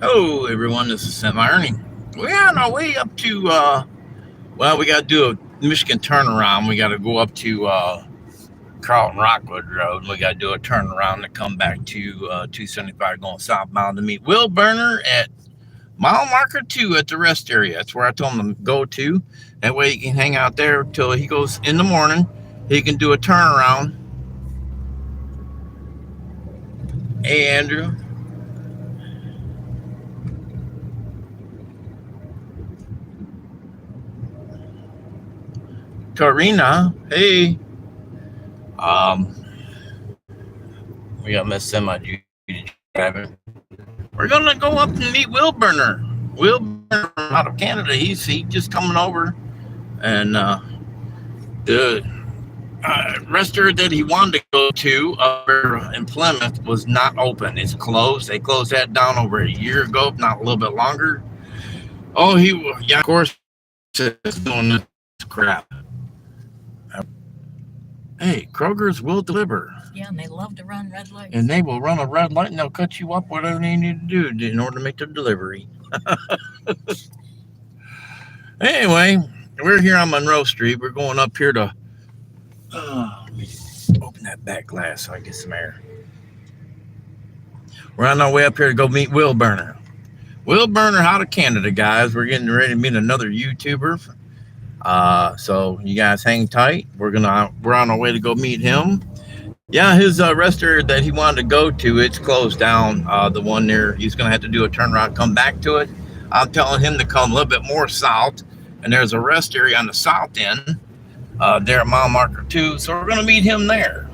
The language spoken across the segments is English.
Hello, everyone. This is Ernie. We're on our way up to, well, we got to do a Michigan turnaround. We got to go up to Carlton Rockwood Road. We got to do a turnaround to come back to 275 going southbound to meet Will Burner at mile marker 2 at the rest area. That's where I told him to go to. That way he can hang out there till he goes in the morning. He can do a turnaround. Hey, Andrew. Karina, hey. We got Miss Semi driving. We're gonna go up and meet Will Burner. Will Burner out of Canada. He's just coming over, and the restaurant that he wanted to go to in Plymouth was not open. It's closed. They closed that down over a year ago, if not a little bit longer. Oh, of course, is doing this crap. Hey, Kroger's will deliver. Yeah, and they love to run red lights. And they will run a red light and they'll cut you up whatever they need to do in order to make the delivery. Anyway, we're here on Monroe Street. We're going up here to let me open that back glass so I get some air. We're on our way up here to go meet Will Burner. Will Burner out of Canada, guys. We're getting ready to meet another YouTuber. So you guys hang tight. We're on our way to go meet him. Yeah, his restaurant that he wanted to go to, it's closed down. The one there, he's gonna have to do a turnaround, come back to it. I'm telling him to come a little bit more south, and there's a rest area on the south end there at mile marker 2. So we're gonna meet him there.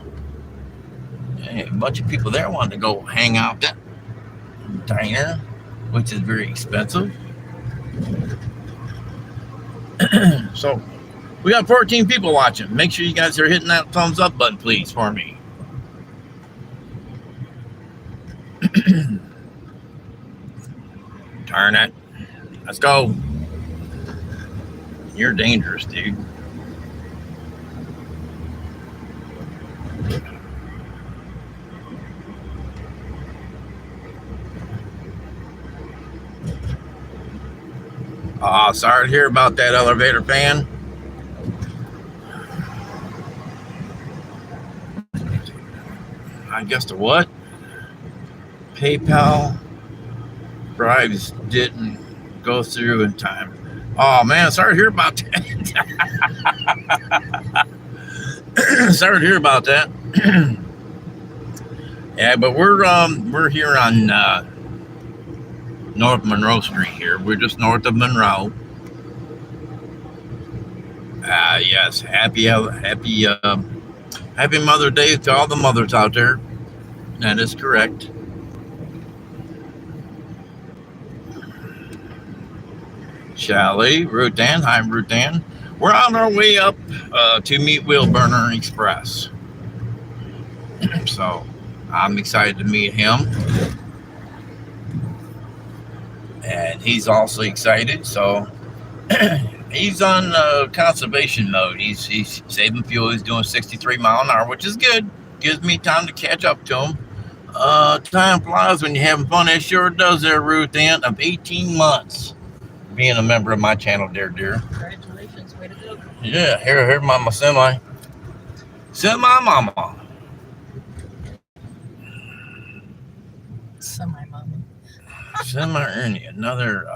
Hey, a bunch of people there wanted to go hang out at that diner, which is very expensive. So we got 14 people watching. Make sure you guys are hitting that thumbs up button, please, for me. Darn it. Let's go. You're dangerous, dude. Sorry to hear about that, elevator fan. I guess the what? PayPal bribes didn't go through in time. Oh man, sorry to hear about that. Sorry to hear about that. Yeah, but we're here on North Monroe Street here. We're just north of Monroe. Yes, happy Mother's Day to all the mothers out there. That is correct. Shelly, Ruth Ann, hi Ruth Ann. We're on our way up to meet Will Burner Express. So I'm excited to meet him. And he's also excited. So he's on conservation mode. He's saving fuel. He's doing 63 mile an hour, which is good. Gives me time to catch up to him. Time flies when you're having fun. It sure does there, Ruth Ann, of 18 months being a member of my channel, dear. Congratulations, way to go. Yeah, here mama semi mama. Semi Ernie, another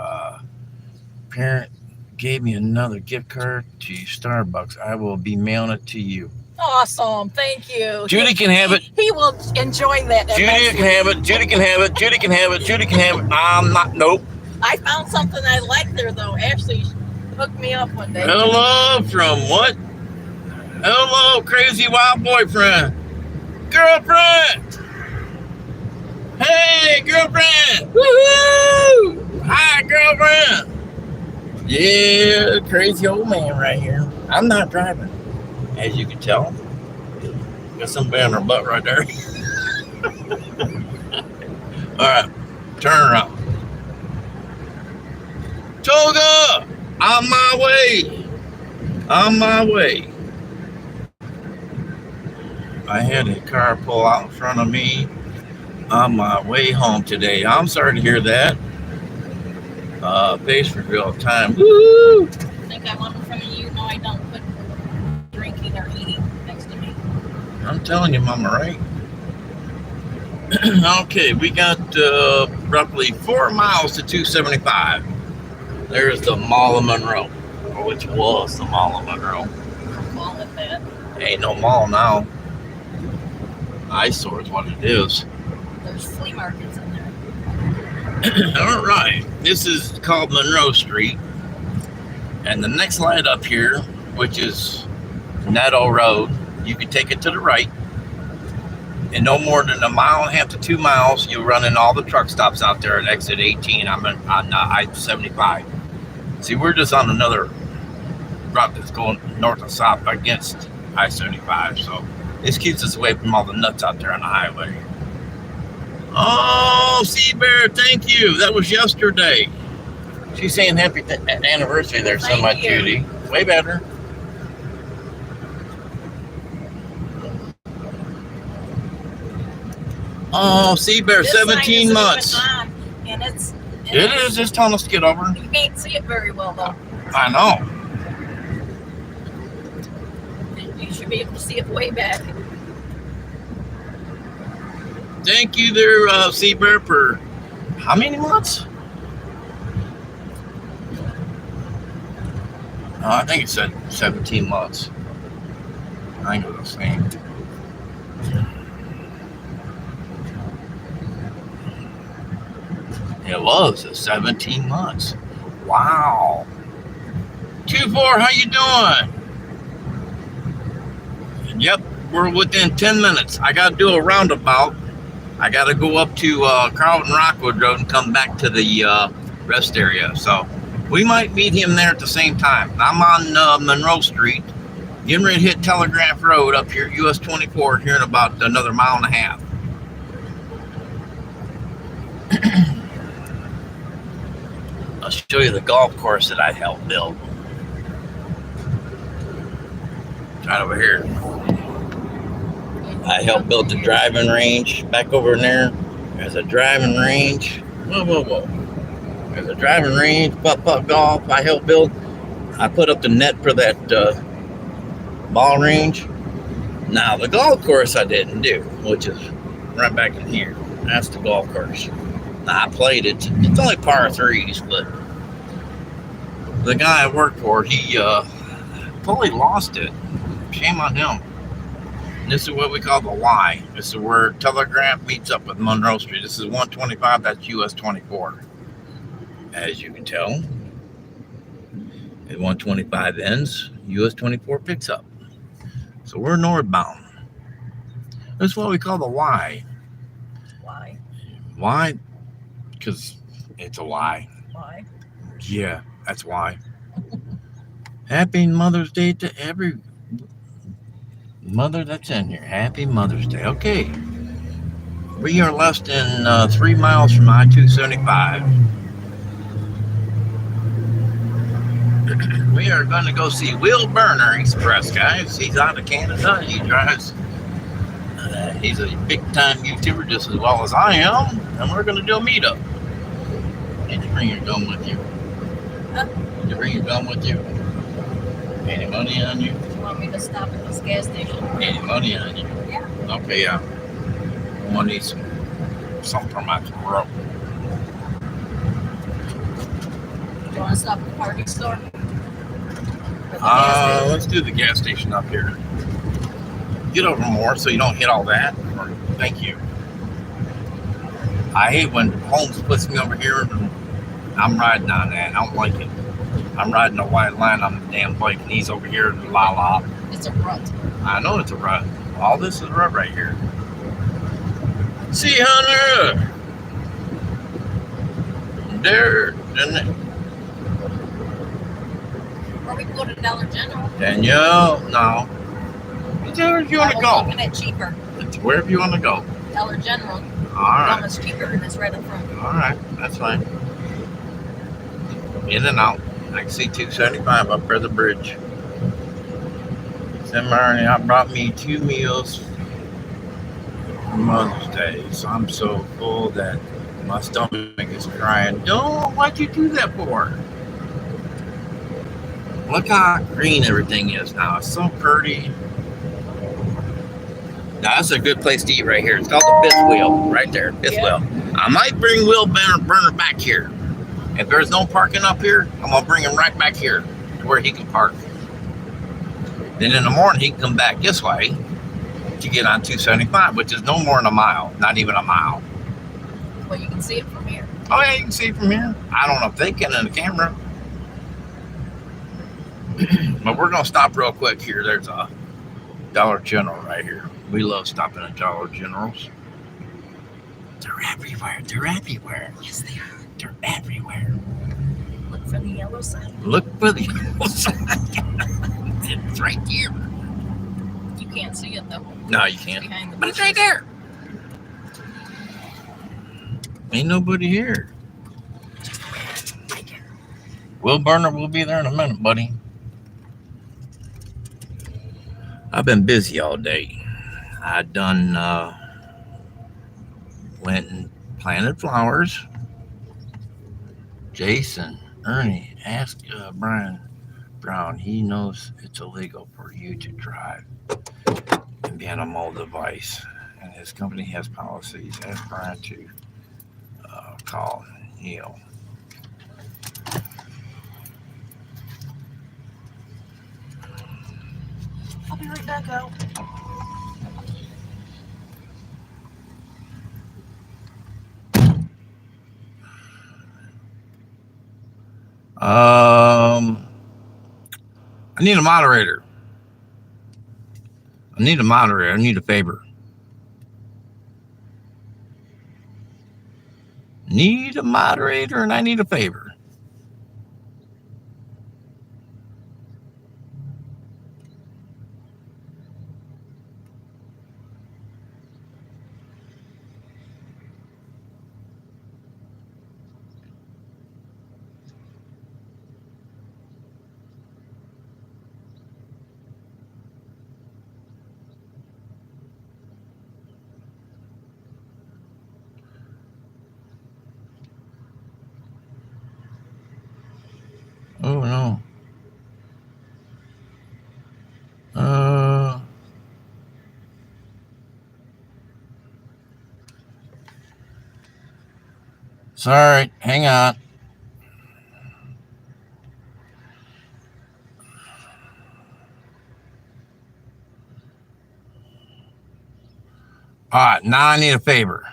parent gave me another gift card to Starbucks. I will be mailing it to you. Awesome, thank you. Judy can have it. He will enjoy that. Judy can have it. Judy can have it. Judy can have it. Judy can have it. I'm not. Nope. I found something I like there though. Ashley hooked me up one day. Hello from what? Hello, crazy wild boyfriend. Girlfriend. Hey, girlfriend. Woohoo! Hi, girlfriend. Yeah, crazy old man right here. I'm not driving, as you can tell. Got somebody on her butt right there. All right, turn around. Toga, on my way. On my way. I had a car pull out in front of me on my way home today. I'm sorry to hear that. Bakersfield time. Woo! I think I'm on in front of you. No, I don't put drinking or eating next to me. I'm telling you, Mama, right? Okay, we got roughly 4 miles to 275. There's the Mall of Monroe, or which was the Mall of Monroe. I'm calling it that. Ain't no mall now. Eyesore is what it is. There's flea markets in there. All right, this is called Monroe Street, and the next light up here, which is Netto Road, you can take it to the right. In no more than 1.5 to 2 miles, you'll run in all the truck stops out there at exit 18 on I-75. See, we're just on another route that's going north and south against I-75, so this keeps us away from all the nuts out there on the highway. Oh, Sea Bear, thank you. That was yesterday. She's saying happy anniversary there, son, my cutie. Way better. Oh, Sea Bear, This 17 sign months. On, and It is just telling us to get over. You can't see it very well, though. I know. You should be able to see it way back. Thank you there, Sea Bear, for how many months? I think it said 17 months. I think it was the same. It was 17 months. Wow. 2-4, how you doing? Yep, we're within 10 minutes. I got to do a roundabout. I got to go up to Carlton Rockwood Road and come back to the rest area. So we might meet him there at the same time. I'm on Monroe Street, getting ready to hit Telegraph Road up here, US 24, here in about another 1.5 miles. I'll show you the golf course that I helped build. Right over here. I helped build the driving range. Back over in there, there's a driving range. Whoa. There's a driving range, putt-putt golf. I helped build. I put up the net for that ball range. Now, the golf course I didn't do, which is right back in here. That's the golf course. Now, I played it. It's only par threes, but the guy I worked for, he fully lost it. Shame on him. This is what we call the Y. This is where Telegraph meets up with Monroe Street. This is 125. That's US 24. As you can tell, at 125 ends, US 24 picks up. So we're northbound. That's what we call the Y. Why? Why? Because it's a Y. Why? Yeah, that's why. Happy Mother's Day to every mother that's in here. Happy Mother's Day. Okay. We are less than 3 miles from I-275. We are going to go see Will Burner Express, guys. He's out of Canada. He drives. He's a big-time YouTuber just as well as I am. And we're going to do a meetup. Did you bring your gun with you? Huh? Did you bring your gun with you? Any money on you? You want me to stop at this gas station? Any money on you? Yeah. Okay, yeah. I want to need something from my throat. You want to stop at the parking store? Let's do the gas station up here. Get over more so you don't hit all that. Thank you. I hate when Holmes puts me over here and I'm riding on that. I don't like it. I'm riding a white line on the damn bike and he's over here in la la. It's a rut. I know it's a rut. All this is rut right here. See, Hunter. There, and Or we can go to Dollar General. Danielle, no. Wherever you want to go. Looking at cheaper. It's wherever you want to go. Dollar General. All right. It's cheaper and it's right up front. All right. That's fine. In and out. I can see 275 up there the bridge. Then Ernie, I brought me 2 meals for Mother's Day, so I'm so full that my stomach is crying. Don't, why'd you do that for? Look how green everything is now. It's so pretty. Now that's a good place to eat right here. It's called the Fifth Wheel, right there. Fifth Wheel. I might bring Will Burner back here. If there's no parking up here, I'm gonna bring him right back here to where he can park. Then in the morning he can come back this way to get on 275, which is no more than a mile, not even a mile. Well, you can see it from here. Oh yeah, you can see it from here. I don't know if they can in the camera. But we're gonna stop real quick here. There's a Dollar General right here. We love stopping at Dollar Generals. They're everywhere. They're everywhere. Yes, they are. They're everywhere. Look for the yellow sign. Look for the yellow sign. It's right here. You can't see it though. No, you can't. Behind the But it's right there. Ain't nobody here. Will Burner will be there in a minute, buddy. I've been busy all day. I done went and planted flowers. Jason, Ernie, ask Brian Brown. He knows it's illegal for you to drive and be on a mobile device, and his company has policies. Ask Brian to call Neil. I'll be right back out. I need a moderator. I need a moderator. I need a favor. Need a moderator and I need a favor. Oh no. Sorry, hang on. All right, now I need a favor.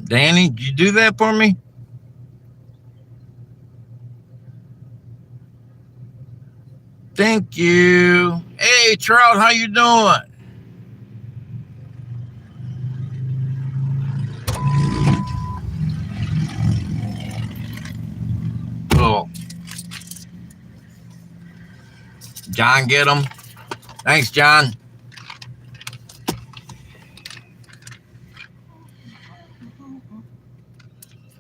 Danny, did you do that for me? Thank you. Hey, Trout, how you doing? Cool. John, get him. Thanks, John.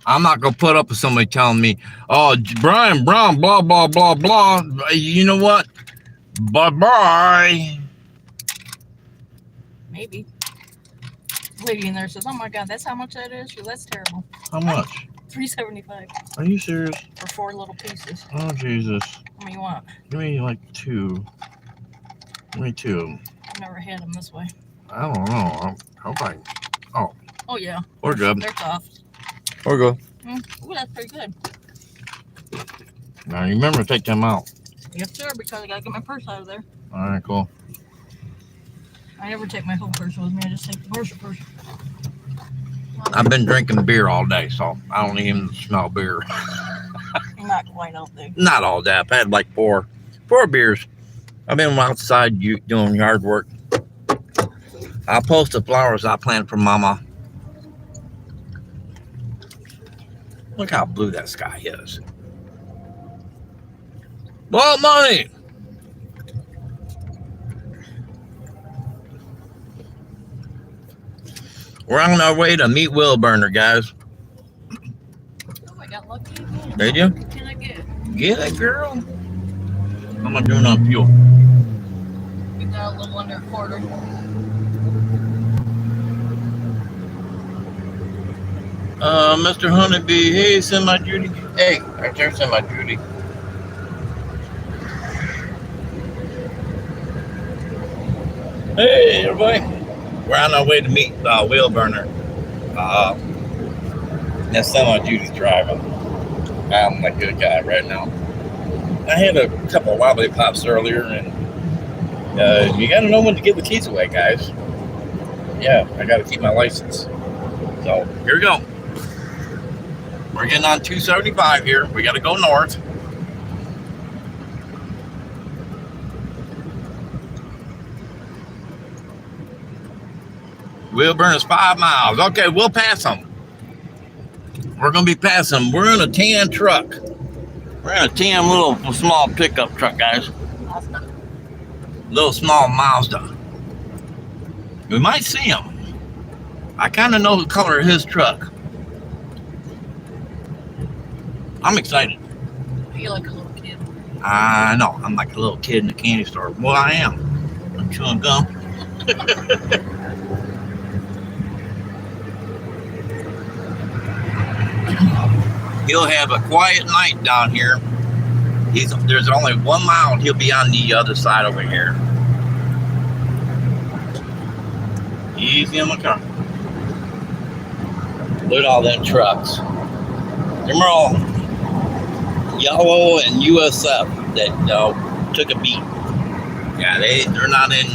I'm not going to put up with somebody telling me, oh, Brian Brown, blah, blah, blah, blah. You know what? Bye-bye. Maybe. Lady in there says, oh my God, that's how much that is? Well, that's terrible. How much? $3.75 Are you serious? for 4 little pieces. Oh, Jesus. How many you want? Give me like 2. Give me 2. I've never had them this way. I don't know. I hope I... Oh. Oh, yeah. We're good. They're soft. We're good. Ooh, that's pretty good. Now, remember to take them out. Yes, sir, because I got to get my purse out of there. All right, cool. I never take my whole purse with me. I just take the partial purse. I've been drinking beer all day, so I don't even smell beer. Not quite out there. Not all day. I've had like 4 beers. I've been outside doing yard work. I post the flowers I planted for Mama. Look how blue that sky is. More money. We're on our way to meet Will Burner, guys. Oh, I got lucky again. Did you? What can I get? Get it, girl. How am I doing on fuel? We got a little under a quarter. Mr. Honeybee, hey, Semi Judy. Hey, right there, Semi Judy. Hey, everybody. We're on our way to meet Will Burner. That's Semi Judy's driving. I'm a good guy right now. I had a couple of wobbly pops earlier, and you got to know when to give the keys away, guys. Yeah, I got to keep my license. So here we go. We're getting on 275 here. We got to go north. Will Burner's 5 miles. Okay, we'll pass them. We're going to be passing them. We're in a tan truck. We're in a tan little small pickup truck, guys. Little small Mazda. We might see him. I kind of know the color of his truck. I'm excited. Are you like a little kid? I know. I'm like a little kid in the candy store. Well, I am. I'm chewing gum. He'll have a quiet night down here. There's only 1 mile and he'll be on the other side over here. Easy on the car. Look at all them trucks. Them are all yellow and USF that took a beat. Yeah, they're not in.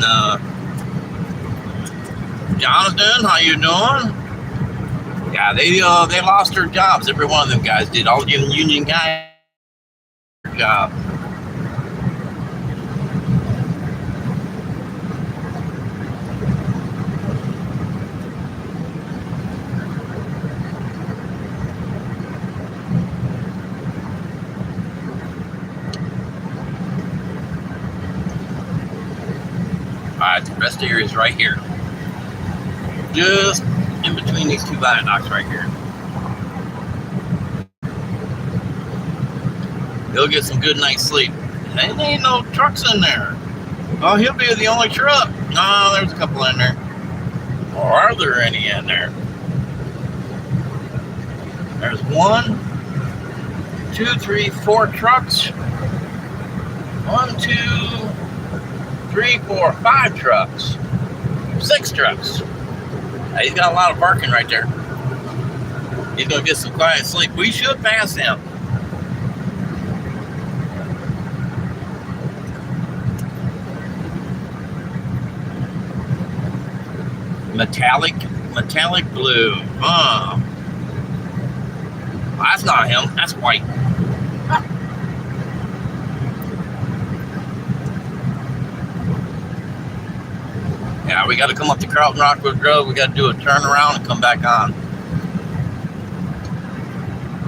Jonathan, how you doing? Yeah, they lost their jobs. Every one of them guys did. All the union guys job. Alright, the rest area is right here. Just in between these two viaducts right here. He'll get some good night's sleep. There ain't no trucks in there. Oh, he'll be the only truck. No, there's a couple in there. Or are there any in there? There's 1, 2, 3, 4 trucks. 1, 2, 3, 4, 5 trucks. 6 trucks. Now, he's got a lot of parking right there. He's going to get some quiet sleep. We should pass him. Metallic blue. Well, that's not him. That's white. Yeah, we got to come up to Carlton Rockwood Grove. We got to do a turnaround and come back on.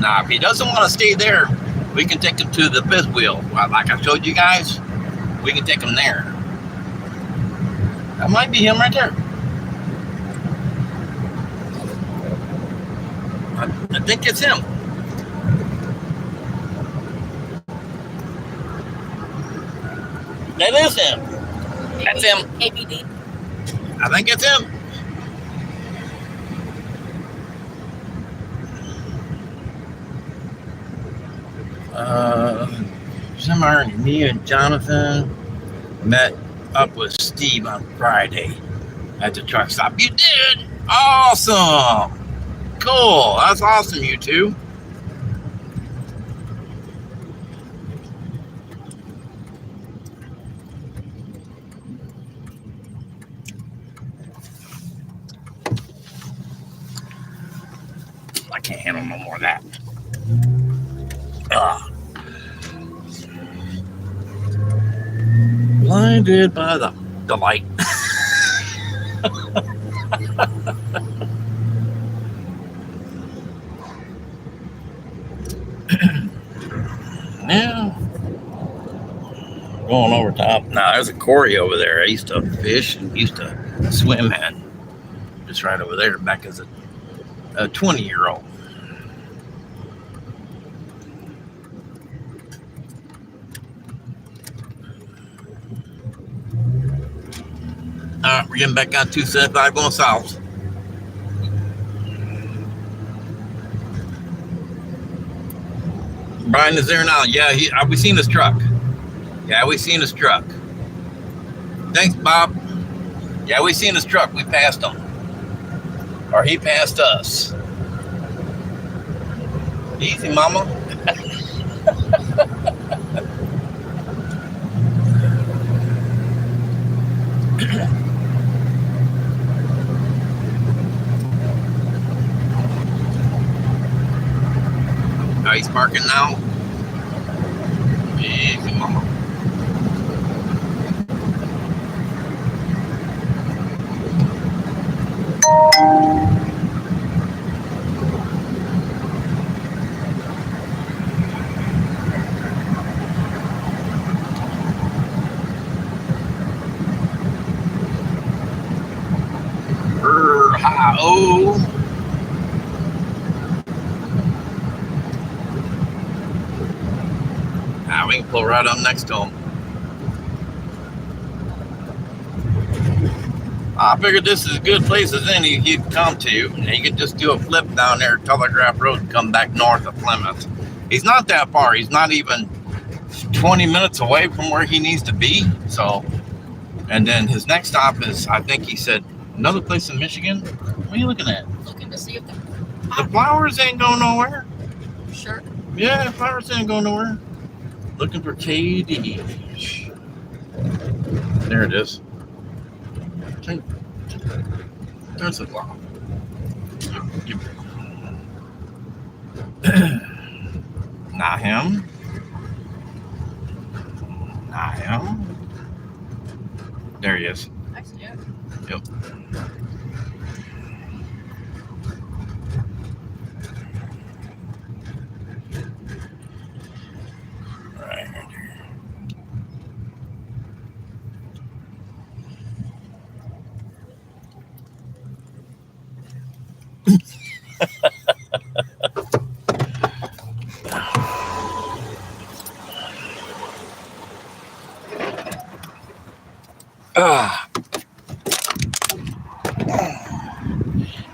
Now, if he doesn't want to stay there, we can take him to the fifth wheel. Like I showed you guys, we can take him there. That might be him right there. I think it's him. That is him. That's him. ABD. I think it's him. Ernie, me and Jonathan met up with Steve on Friday at the truck stop. You did? Awesome. Cool. That's awesome, you two. I can't handle no more of that. Blinded by the light. Now, going over top. Now there's a quarry over there. I used to fish and used to swim at. Just right over there, back as a 20-year-old. All right, we're getting back on 275 going south. Brian is there now. Yeah, we seen his truck. Yeah, we seen his truck. Thanks, Bob. Yeah, we seen his truck. We passed him. Or he passed us. Easy, mama. Oh, he's parking now. Easy, mama. Oh. Now we can pull right up next to him. I figured this is a good place as any you'd come to. And you could just do a flip down there at Telegraph Road and come back north of Plymouth. He's not that far. He's not even 20 minutes away from where he needs to be. So, and then his next stop is, I think he said, another place in Michigan. What are you looking at? Looking to see if The flowers ain't going nowhere. Sure. Yeah, the flowers ain't going nowhere. Looking for KD. There it is. There's the flower. Not him. Not him. There he is. I see it. Yep.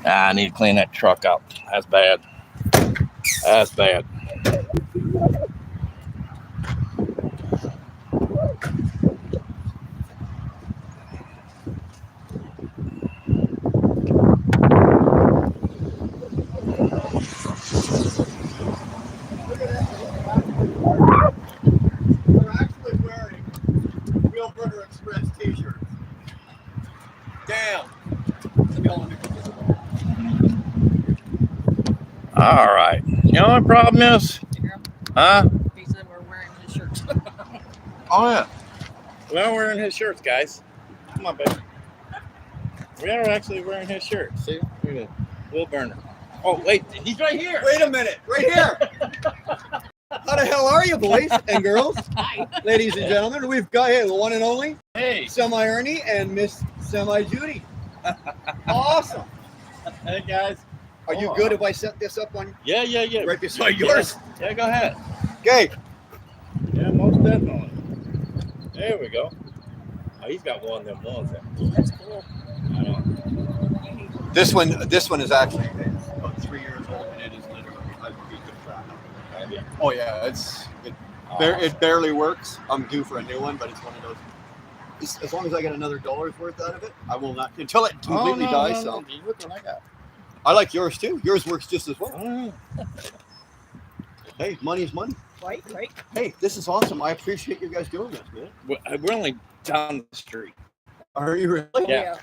I need to clean that truck up. That's bad. That's bad. We're actually wearing Real Burger Express t-shirts. Damn. All right. You know what the problem is? Huh? He said we're wearing his shirts. Oh, yeah. We are wearing his shirts, guys. Come on, baby. We are actually wearing his shirt. See? Look at that. Will Burner. Oh, wait. He's right here. Wait a minute. Right here. How the hell are you, boys and girls? Hi. Ladies and gentlemen, we've got here the one and only Hey. Semi Ernie and Miss Semi Judy. Awesome. Hey, guys. Are you good if I set this up on Yeah. right beside yours? Yeah, go ahead. Okay. Yeah, most definitely. There we go. Oh, he's got one of them ones there. That's cool. I know. This one is actually about 3 years old, and it is literally a beat the crap out of it. Oh yeah, it barely works. I'm due for a new one, but it's one of those. As long as I get another $1's worth out of it, I will not until it completely dies. So Look what I got. I like yours too. Yours works just as well. Oh, Hey, money's money. Right. Hey, this is awesome. I appreciate you guys doing this, man. yeah. We're only down the street. Are you really? Yeah.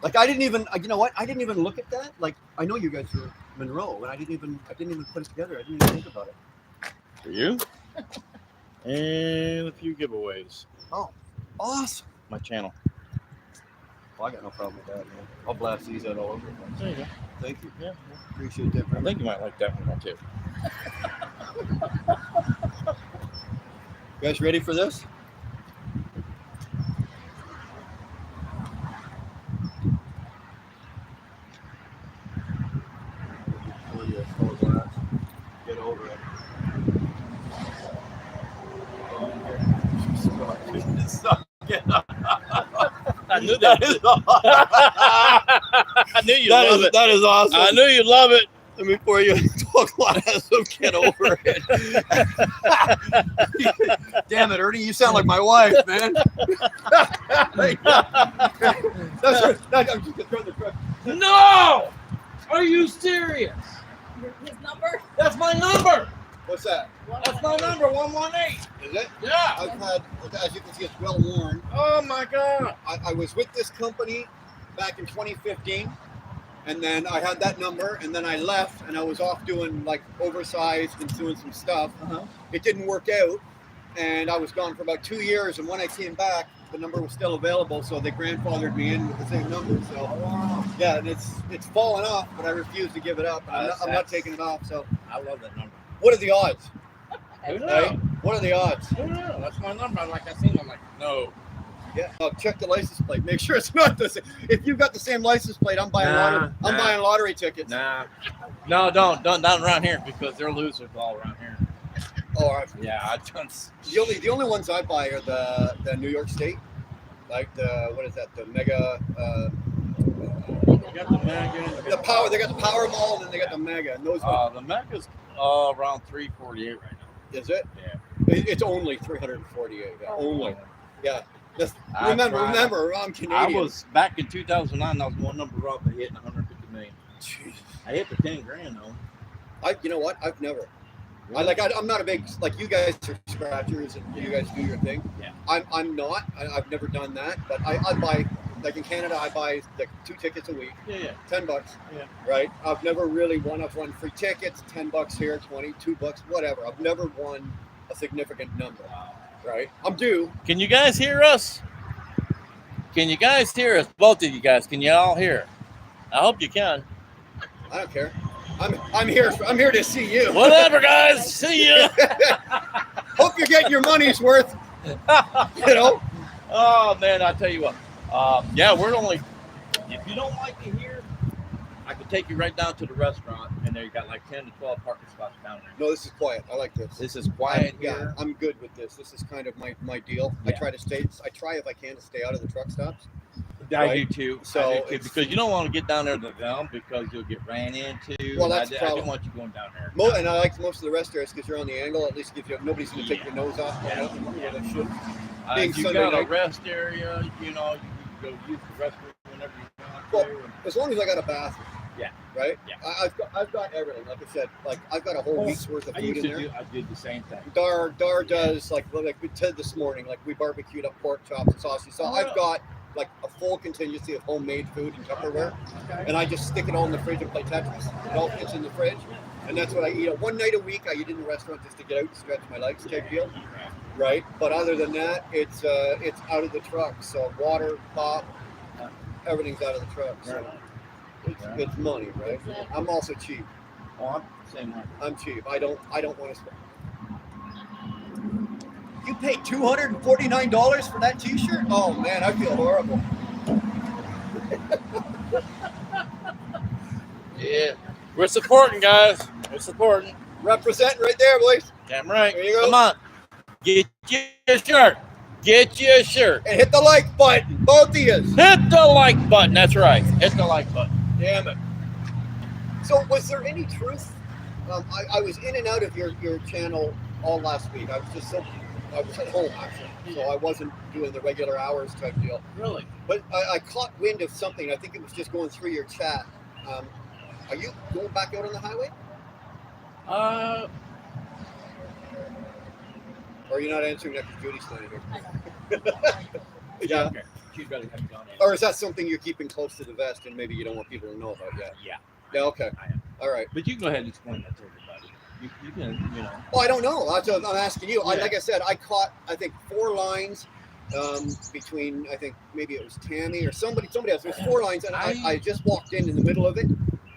Like I didn't even. You know what? I didn't even look at that. Like I know you guys are Monroe, and I didn't even put it together. I didn't even think about it. For you? And a few giveaways. Oh, awesome. My channel. Well, I got no problem with that, man. I'll blast these out all over the place. There you go. Thank you. Yeah. Appreciate that. I think you might like that one too. You guys ready for this? knew that. I knew you love it. That is awesome. I knew you love it. And before you talk less, get over it. Damn it, Ernie, you sound like my wife, man. I'm just gonna throw the truck. No! Are you serious? His number? That's my number. What's that? That's my number, 118. Is it? Yeah. I've had, as you can see, it's well worn. Oh my God. I was with this company back in 2015, and then I had that number, and then I left, and I was off doing like oversized and doing some stuff. It didn't work out, and I was gone for about 2 years, and when I came back, the number was still available, so they grandfathered me in with the same number. So yeah, and it's fallen off, but I refuse to give it up. I'm not taking it off. So I love that number. what are the odds? Who knows? Right? What are the odds? Who knows? That's my number. I'm like, I seen it. I'm like, no. Yeah, check the license plate. Make sure it's not the same. If you've got the same license plate, I'm buying buying lottery tickets. Nah. No, don't around here because they're losers all around here. Oh, all right. Yeah, I don't. The only ones I buy are the New York State, like what is that? The mega. You got the Mega. The power. They got the Powerball, and then they got the mega. And those. The Mega's around 348 right now. Is it? Yeah. It's only 348. Yeah, only. Yeah. Just remember, I'm Canadian. I was back in 2009. I was one number up and hitting 150 million. Jeez. I hit the 10 grand though. You know what? I've never. I'm not a big, like, you guys are scratchers and you guys do your thing. Yeah. I'm not. I've never done that, but I buy, like in Canada, I buy like 2 tickets a week. Yeah. $10. Yeah. Right. I've never really won. I've won free tickets, $10 here, 20, $2, whatever. I've never won a significant number. Wow. Right. I'm due. Can you guys hear us? Can you guys hear us? Both of you guys. Can you all hear? I hope you can. I don't care. I'm here. I'm here to see you. Whatever, guys. See ya. Hope you're getting your money's worth. You know. Oh man, I tell you what. Yeah, we're only. If you don't like to hear, I could take you right down to the restaurant, and there you got like 10 to 12 parking spots down there. No, this is quiet. I like this. This is quiet Yeah, here. I'm good with this. This is kind of my deal. Yeah. I try if I can to stay out of the truck stops. I do too. So I do too, because you don't want to get down there to them because you'll get ran into. Well, that's the I problem. didn't want you going down there. And I like most of the rest areas because you're on the angle. At least nobody's going to take your nose off. Yeah. Yeah. They should. If you Sunday got a night. rest area, you know, you can go use the restroom whenever you want Well, to. as long as I got a bathroom. Yeah. Right. Yeah. I've got everything. Like I said, like I've got a whole week's worth of I food used in to there. do. I did the same thing. Dar does like we did this morning. Like we barbecued up pork chops and sausage. So I've got like a full contingency of homemade food and Tupperware, and I just stick it all in the fridge and play Tetris. It all fits in the fridge, and that's what I eat. One night a week, I eat in the restaurant just to get out and stretch my legs, type deal. Right, but other than that, it's out of the truck. So water, pop, everything's out of the truck. So it's money, right? I'm also cheap. Oh, I'm same way. I'm cheap. I don't want to spend. You paid $249 for that T-shirt? Oh man, I feel horrible. Yeah, we're supporting, guys. We're supporting. Represent right there, boys. Damn right. There you go. Come on, get you a shirt. Get you a shirt. And hit the like button, both of you. Hit the like button. That's right. Hit the like button. Damn it. So, was there any truth? I was in and out of your channel all last week. I was at home actually, so I wasn't doing the regular hours type deal. Really? But I caught wind of something. I think it was just going through your chat. Are you going back out on the highway? Or are you not answering that because Judy's standing here? Yeah. Okay. She's got to have gone in. Or is that something you're keeping close to the vest and maybe you don't want people to know about yet? Yeah. Yeah. Okay. I am. All right. But you go ahead and explain that to everybody. You can, you know. Oh, I don't know. That's what I'm asking you. Yeah. Like I said, I caught, I think, 4 lines between, I think maybe it was Tammy or somebody else. There's 4 lines, and I just walked in the middle of it,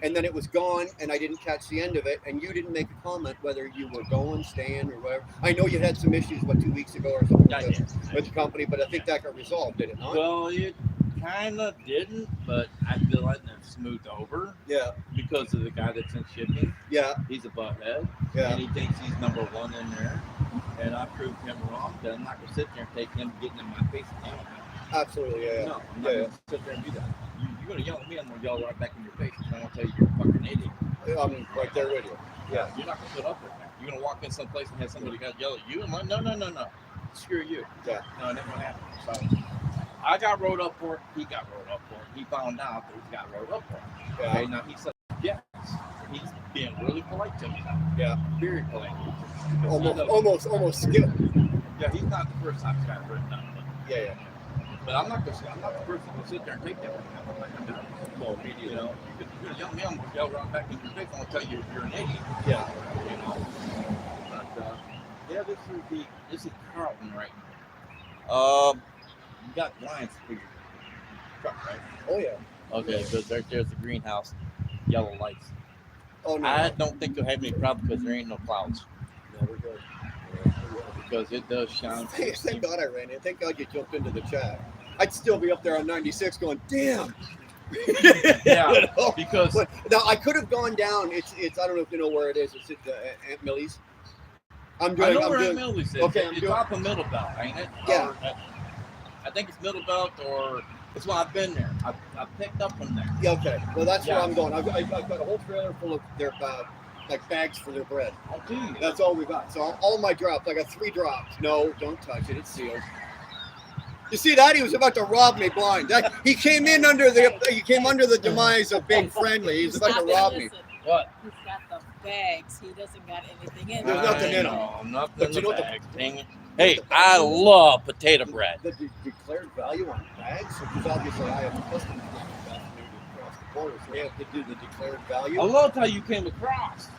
and then it was gone, and I didn't catch the end of it, and you didn't make a comment whether you were going, staying, or whatever. I know you had some issues, 2 weeks ago or something with the company, but I think that got resolved, did it not? Well, it kind of didn't, but I feel like that's smoothed over. Yeah. Because of the guy that's in shipping. Yeah. He's a butthead. Yeah. And he thinks he's number 1 in there. And I proved him wrong. But I'm not going to sit there and take him getting in my face and telling him. Absolutely, yeah. No, I'm not Yeah, gonna sit there and do that. You're gonna yell at me, I'm gonna yell right back in your face, and I'm gonna tell you you're a fucking idiot. yeah. I'm right there with you. Yeah. You're not gonna put up with that. You're gonna walk in someplace and have somebody got yell at you. I'm like, no. Screw you. Yeah. No, it ain't gonna happen. So I got wrote up for it. He got wrote up for it. He found out that he got wrote up for it. Yeah. Okay, now he said yes. He's being really polite to me now. Yeah. Very polite. Almost skilled. Yeah, he's not the first time he's got it written down. Yeah. But I'm not the first one to sit there and take that. I'm not gonna do it. Well, you know, you're a young man, I'm gonna yell right back in your face. I'm gonna tell you you're an idiot. Yeah. You know. But yeah, this is Carlton right now. You got lines for your truck, right? Oh yeah. Okay, because there's the greenhouse, yellow lights. Oh no. I don't think you'll have any problem because there ain't no clouds. No, we're good. Because it does shine. Thank God I ran in. Thank God you jumped into the chat. I'd still be up there on 96 going, damn. Yeah, You know? because But now I could have gone down. It's I don't know if you know where it is. It's at Aunt Millie's. I know where Aunt Millie's is. Okay, it's off of Middle Belt, ain't it? Yeah. Or, I think it's Middle Belt, or it's why I've been there. I've picked up from there. Yeah, okay. Well, that's Yeah. where I'm going. I've got a whole trailer full of their like bags for their bread. Oh, dude. That's all we got. So all my drops, I got 3 drops. No, don't touch it. It's sealed. You see that? He was about to rob me blind. He came under the demise of being friendly. He was about to rob me. What? He's got the bags. He doesn't got anything in There's there. nothing in them. Nothing But in you the know what bags. Dang it. Hey, I love potato bread. The declared value on bags, because obviously I have customs across the border, so they have to do the declared value. I loved how you came across.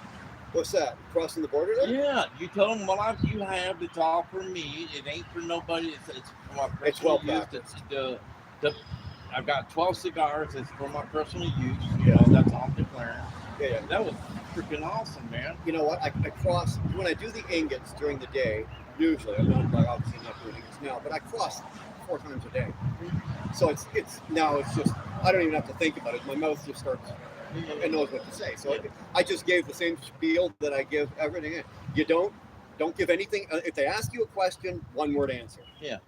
What's that? Crossing the border there? Yeah, you told them, well, you have, it's all for me. It ain't for nobody. It's for my It's personal well use. packed. It's I've got 12 cigars. It's for my personal use. You Yeah. know, that's all I'm declaring. Yeah. That was freaking awesome, man. You know what? I cross, when I do the ingots during the day, usually, I'm obviously not doing ingots now, but I cross 4 times a day. So it's now it's just, I don't even have to think about it. My mouth just starts, it knows what to say. So I just gave the same spiel that I give everything in. You don't give anything. If they ask you a question, 1-word answer. Yeah.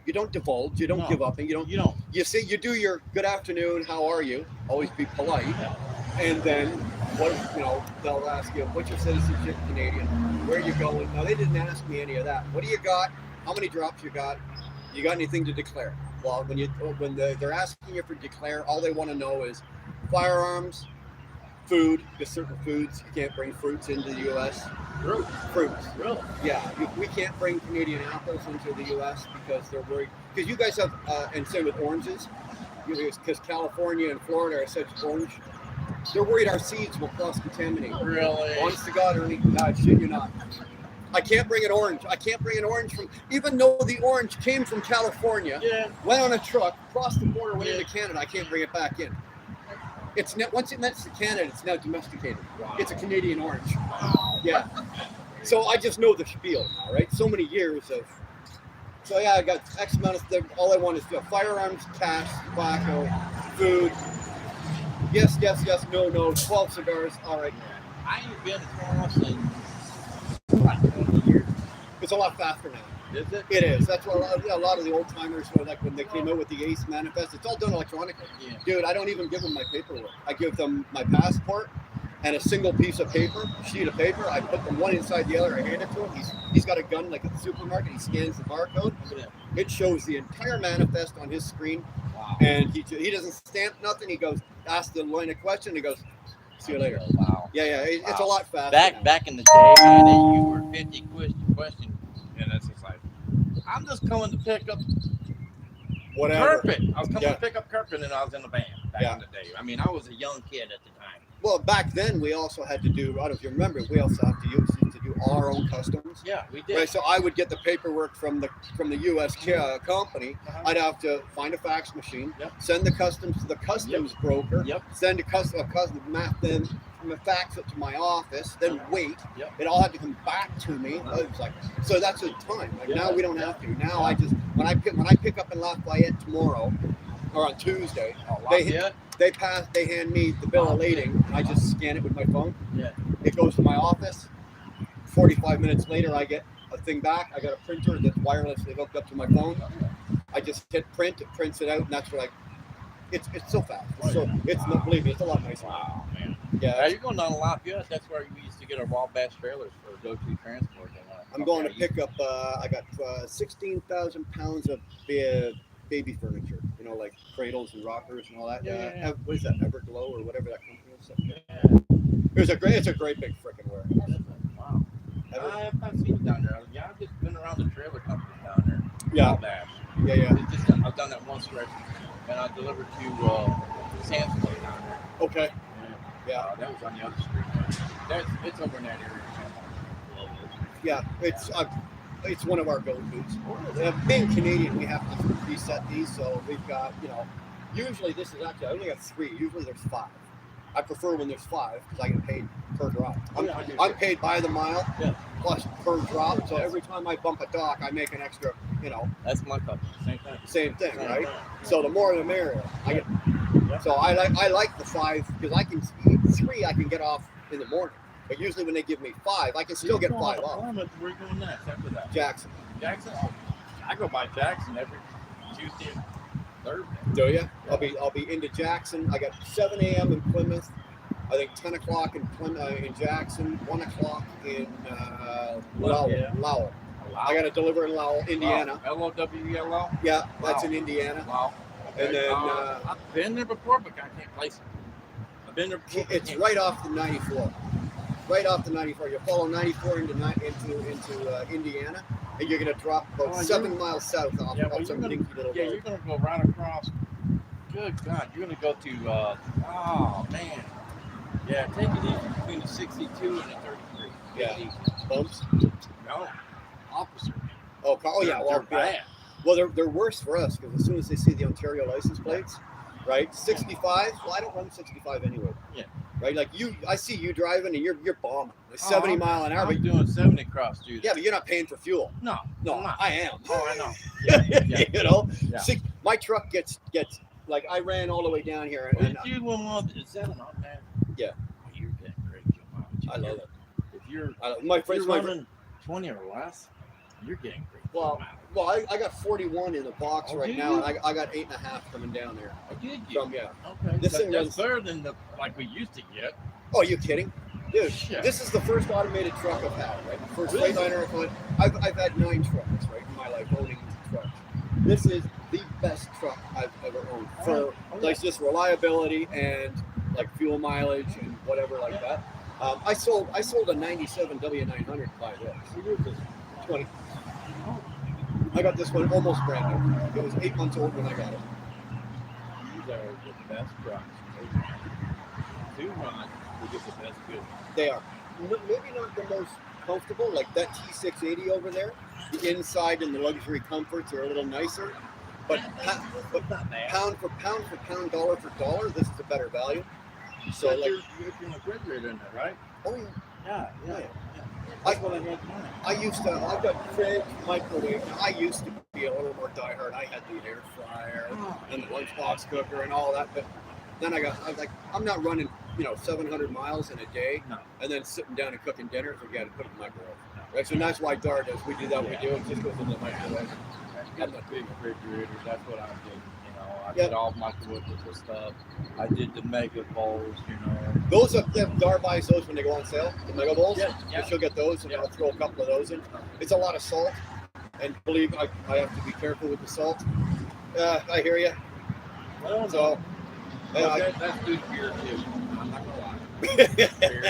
You don't divulge. You don't No. give up, and you don't. You say you do your good afternoon. How are you? Always be polite, and then they'll ask you what's your citizenship, Canadian, where you going. Now they didn't ask me any of that. What do you got? How many drops you got? You got anything to declare? Well, when they're asking you for declare, all they want to know is firearms, food, because certain foods you can't bring fruits into the U.S. Fruits. Really? Yeah, we can't bring Canadian apples into the U.S. because they're worried. Because you guys have, and same with oranges, because California and Florida are such orange. They're worried our seeds will cross-contaminate. Really? Honest to God, Ernie, I shit you not. I can't bring an orange. I can't bring an orange from, even though the orange came from California, went on a truck, crossed the border, went into Canada. I can't bring it back in. It's once it gets to Canada, it's now domesticated. Wow. It's a Canadian orange. Wow. Yeah. So I just know the spiel now, right? So many years of. So yeah, I got X amount of stuff. All I want is firearms, cash, tobacco, food. Yes, no, 12 cigars. All right. I ain't been across in like 20 years. It's a lot faster now. Is it? It is. That's what a lot of the old timers were like when they came out with the ACE manifest. It's all done electronically. Yeah. Dude, I don't even give them my paperwork. I give them my passport and a single piece of paper, sheet of paper. I put them one inside the other. I hand it to him. He's got a gun like at the supermarket. He scans the barcode. It shows the entire manifest on his screen. Wow. And he doesn't stamp nothing. He goes, ask the line of question. He goes, see you later. Wow. Yeah. It's a lot faster. Back in the day, man, you were 50 question, and it's just like, I'm just coming to pick up whatever. carpet. I was coming to pick up carpet, and I was in the band back in the day. I mean, I was a young kid at the time. Well, back then we also had to do, I don't know if you remember, we also have to do all our own customs. Yeah, we did. Right, so I would get the paperwork from the U.S. company. I'd have to find a fax machine, send the customs to the customs broker, send a map, then fax it to my office, then wait. It all had to come back to me. It was like, so that's the time. Like now we don't have to. Now I just when I pick up in Lafayette tomorrow or on Tuesday, they hand me the bill of lading. I just scan it with my phone. Yeah. It goes to my office. 45 minutes later, I get a thing back. I got a printer that's wirelessly hooked up to my phone. I just hit print, it prints it out, and that's what it's so fast. It's not, believe me, it's a lot nicer. Wow, man. Yeah, Now you're going down to Lafayette. That's where we used to get our wild bass trailers for go-to transport. I'm going to pick up. I got 16,000 pounds of baby furniture. You know, like cradles and rockers and all that. Yeah. What is that? Everglow or whatever that company is. Yeah. It's a great big freaking warehouse. Wow. I've not seen it down there. Yeah, I've just been around the trailer companies down there. Yeah. Wild bass. Yeah. It's just, I've done that one stretch, and I delivered to Sam's Place down there. Okay. Yeah. That was on the other street. It's over in that area. Yeah, it's one of our go-tos. Being Canadian, we have to reset these, so we've got, you know, usually this is actually, I only got 3. Usually there's 5. I prefer when there's 5 because I get paid per drop. I'm paid by the mile plus per drop, so every time I bump a dock, I make an extra, you know. That's my company. Same thing, right? So the more the merrier. So I like the 5 because I can eat 3. I can get off in the morning. But usually when they give me 5, I can still get 5 off. Where are you going next after that? Jackson. Jackson? Oh, I go by Jackson every Tuesday and Thursday. Do you? I'll be into Jackson. I got 7 a.m. in Plymouth. I think 10 o'clock in Jackson. 1 o'clock in Lowell. I got to deliver in Lowell, Indiana. L-O-W-E-L-L? Yeah, that's in Indiana. Wow. Okay. And then I've been there before, but I can't place it. I've been there before. It's right off the 94. Right off the 94. You follow 94 into Indiana, and you're going to drop about 7 miles south off some dinky little road. Yeah, you're going to go right across. Good God, you're going to go to, oh, man. Yeah, take it easy between the 62 and the 33. Yeah. Bumps? No. Officer. Oh yeah. They're bad. Well, they're worse for us because as soon as they see the Ontario license plates, right? 65. Well, I don't run 65 anyway. Yeah. Right, like I see you driving and you're bombing. 70 mile an hour. I'm doing 70 across, dude. Yeah, but you're not paying for fuel. No, I am. Oh, I know. Yeah. You know, Yeah. My truck gets like I ran all the way down here. And is that an automatic? Yeah. Oh, you're getting great mileage. I love it. If you're running 20 or less, you're getting great. Well, I got 41 in the box right now, and I got 8.5 coming down there. Oh, did you? Okay. That's better than like we used to get. Oh, are you kidding? Dude, Shit. This is the first automated truck I've had, right? The first Freightliner I've had 9 trucks, right, in my life, owning trucks. This is the best truck I've ever owned for like just reliability and like fuel mileage and whatever like that. I sold a 97 W900 by this. 20. I got this one almost brand new. It was 8 months old when I got it. These are the best trucks. Do run, we get the best good. They are. Maybe not the most comfortable, like that T680 over there. The inside and the luxury comforts are a little nicer. But pound for pound, dollar for dollar, this is a better value. So like you're a refrigerator in there, right? Oh yeah. I've got fridge, microwave. I used to be a little more diehard. I had the air fryer and the lunchbox cooker and all that, but then I was like, I'm not running, 700 miles in a day, and then sitting down and cooking dinner. Forget it, put it in the microwave. Right, so that's why Dar does. We do that. We do it. Just goes in the microwave. Got the big refrigerators. That's what I did. I did all microwavable stuff. I did the mega bowls. Those are Dar buys those when they go on sale. The mega bowls. Yeah. She'll get those, and I'll throw a couple of those in. It's a lot of salt, and believe I have to be careful with the salt. I hear you. Well, so that's good beer too. I'm not gonna lie. Beer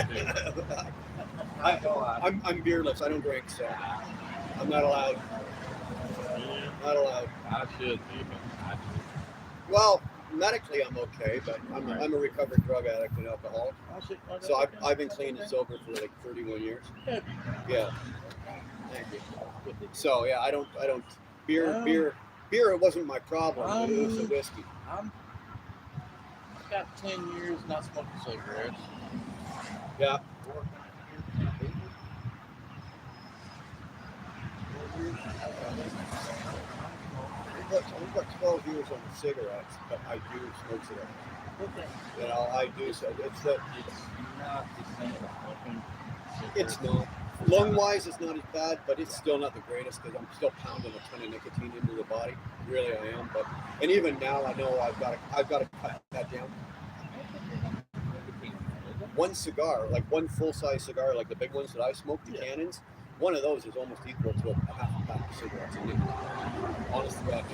too. I'm beerless. I don't drink, so I'm not allowed. Not allowed. I should be, but I should. Well, medically I'm okay, but I'm a recovered drug addict and alcoholic. So I've been clean and sober for like 31 years. Yeah. Thank you. So yeah, I don't beer. It wasn't my problem. It was the whiskey. I've got 10 years not smoking cigarettes. Yeah. We've got 12 years on the cigarettes, but I do smoke cigarettes. I do. So it's not the same as smoking cigarettes. It's not. Lung wise, it's not as bad, but it's still not the greatest because I'm still pounding a ton of nicotine into the body. Really, I am. But and even now, I know I've got to cut that down. One cigar, like one full size cigar, like the big ones that I smoke, the Cannons, one of those is almost equal to a half a pack of cigarettes. Honest to God.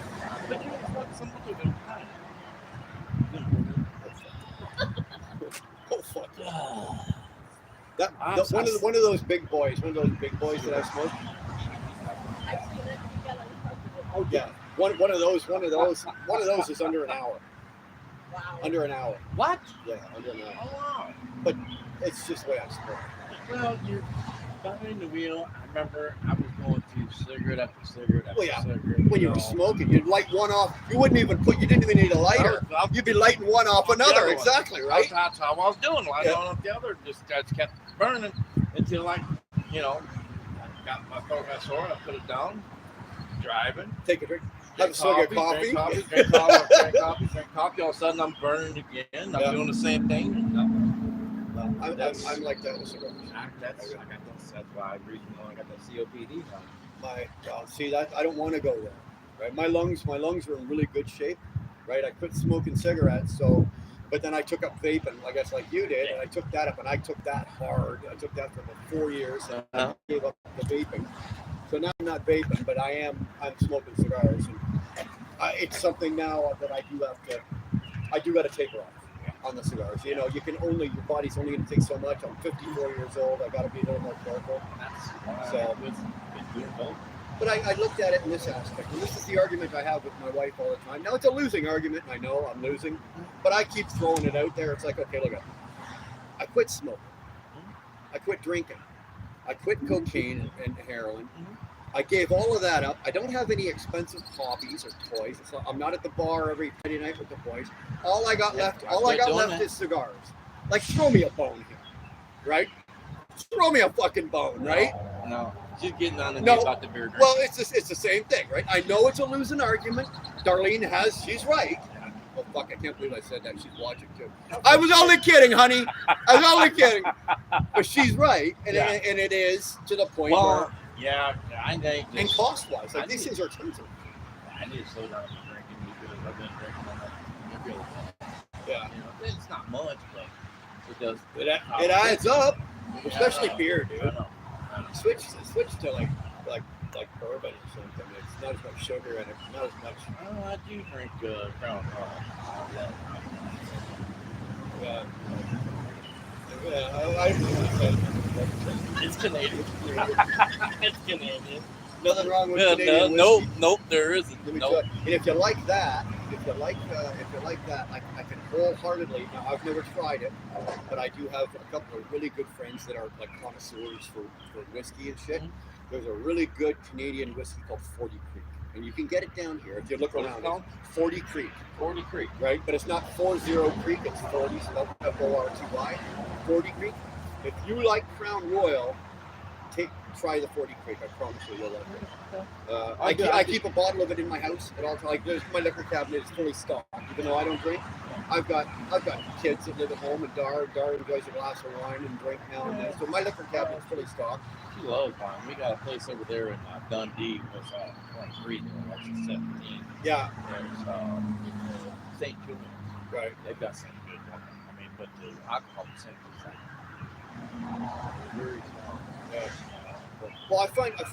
But you smoke some of them. Oh fuck! One of those big boys that I smoke. Oh yeah, one of those is under an hour. Wow. Under an hour. What? Yeah, under an hour. Oh wow. But it's just the way I smoke. Well, you're behind the wheel. I remember I was going to cigarette after cigarette after cigarette. When you were smoking, you'd light one off. You didn't even need a lighter. You'd be lighting one off another. Exactly, right? That's how I was doing. Lighting one off the other. Just kept burning until I got my throat got sore. I put it down. Driving. Take a drink. Have a swig of coffee. Drink coffee. All of a sudden, I'm burning again. I'm doing the same thing. I'm like that with cigars. That's why I got that COPD now. See that I don't want to go there. Right, my lungs are in really good shape. Right, I quit smoking cigarettes. But then I took up vaping, I guess like you did, and I took that up, and I took that hard. I took that for about 4 years, and I gave up the vaping. So now I'm not vaping, but I'm smoking cigars, and it's something now that I do got to taper off on the cigars. You know, your body's only going to take so much. I'm 54 years old. I got to be a little more careful. But I looked at it in this aspect, and this is the argument I have with my wife all the time. Now, it's a losing argument, and I know I'm losing, but I keep throwing it out there. It's like, okay, look, I quit smoking. I quit drinking. I quit cocaine and heroin. I gave all of that up. I don't have any expensive hobbies or toys. I'm not at the bar every Friday night with the boys. All I got left is cigars. Like, throw me a bone here, right? Throw me a fucking bone, right? No. She's getting on the knee about the beer drink. Well, it's the same thing, right? I know it's a losing argument. Darlene she's right. Oh, fuck, I can't believe I said that. She's watching, too. I was only kidding, honey. I was only kidding. But she's right, and it is to the point where... Yeah, I think... And cost-wise, like, these things are expensive. I need to slow down the drinking because I've been drinking on that. Yeah. It's not much, but it does. It adds up, especially beer, dude. I know. Switch to like bourbon or something. It's not as much sugar in it. Not as much. I do drink Crown Royal. It's Canadian. It's Canadian. Nothing wrong with Canadian whiskey. Nope, there isn't. And if you like that, I can wholeheartedly. Now, I've never tried it, but I do have a couple of really good friends that are like connoisseurs for whiskey and shit. There's a really good Canadian whiskey called 40 Creek, and you can get it down here if you look around. 40 Creek. 40 Creek, right? But it's not 40 Creek. It's 40, spelled F-O-R-T-Y. 40 Creek. If you like Crown Royal, try the 40 Creek. I promise you'll like it. I keep a bottle of it in my house at all times. Like, my liquor cabinet is fully stocked, even though I don't drink. I've got kids that live at home, and Dar enjoys a glass of wine and drink now and then. So my liquor cabinet is fully stocked. She loves wine. We got a place over there in Dundee. Was 23, actually 17. Yeah. There's St. Julian's. Right. They've got some good wine. I mean, but the alcohol percentage is very small. Yeah. Well, I find that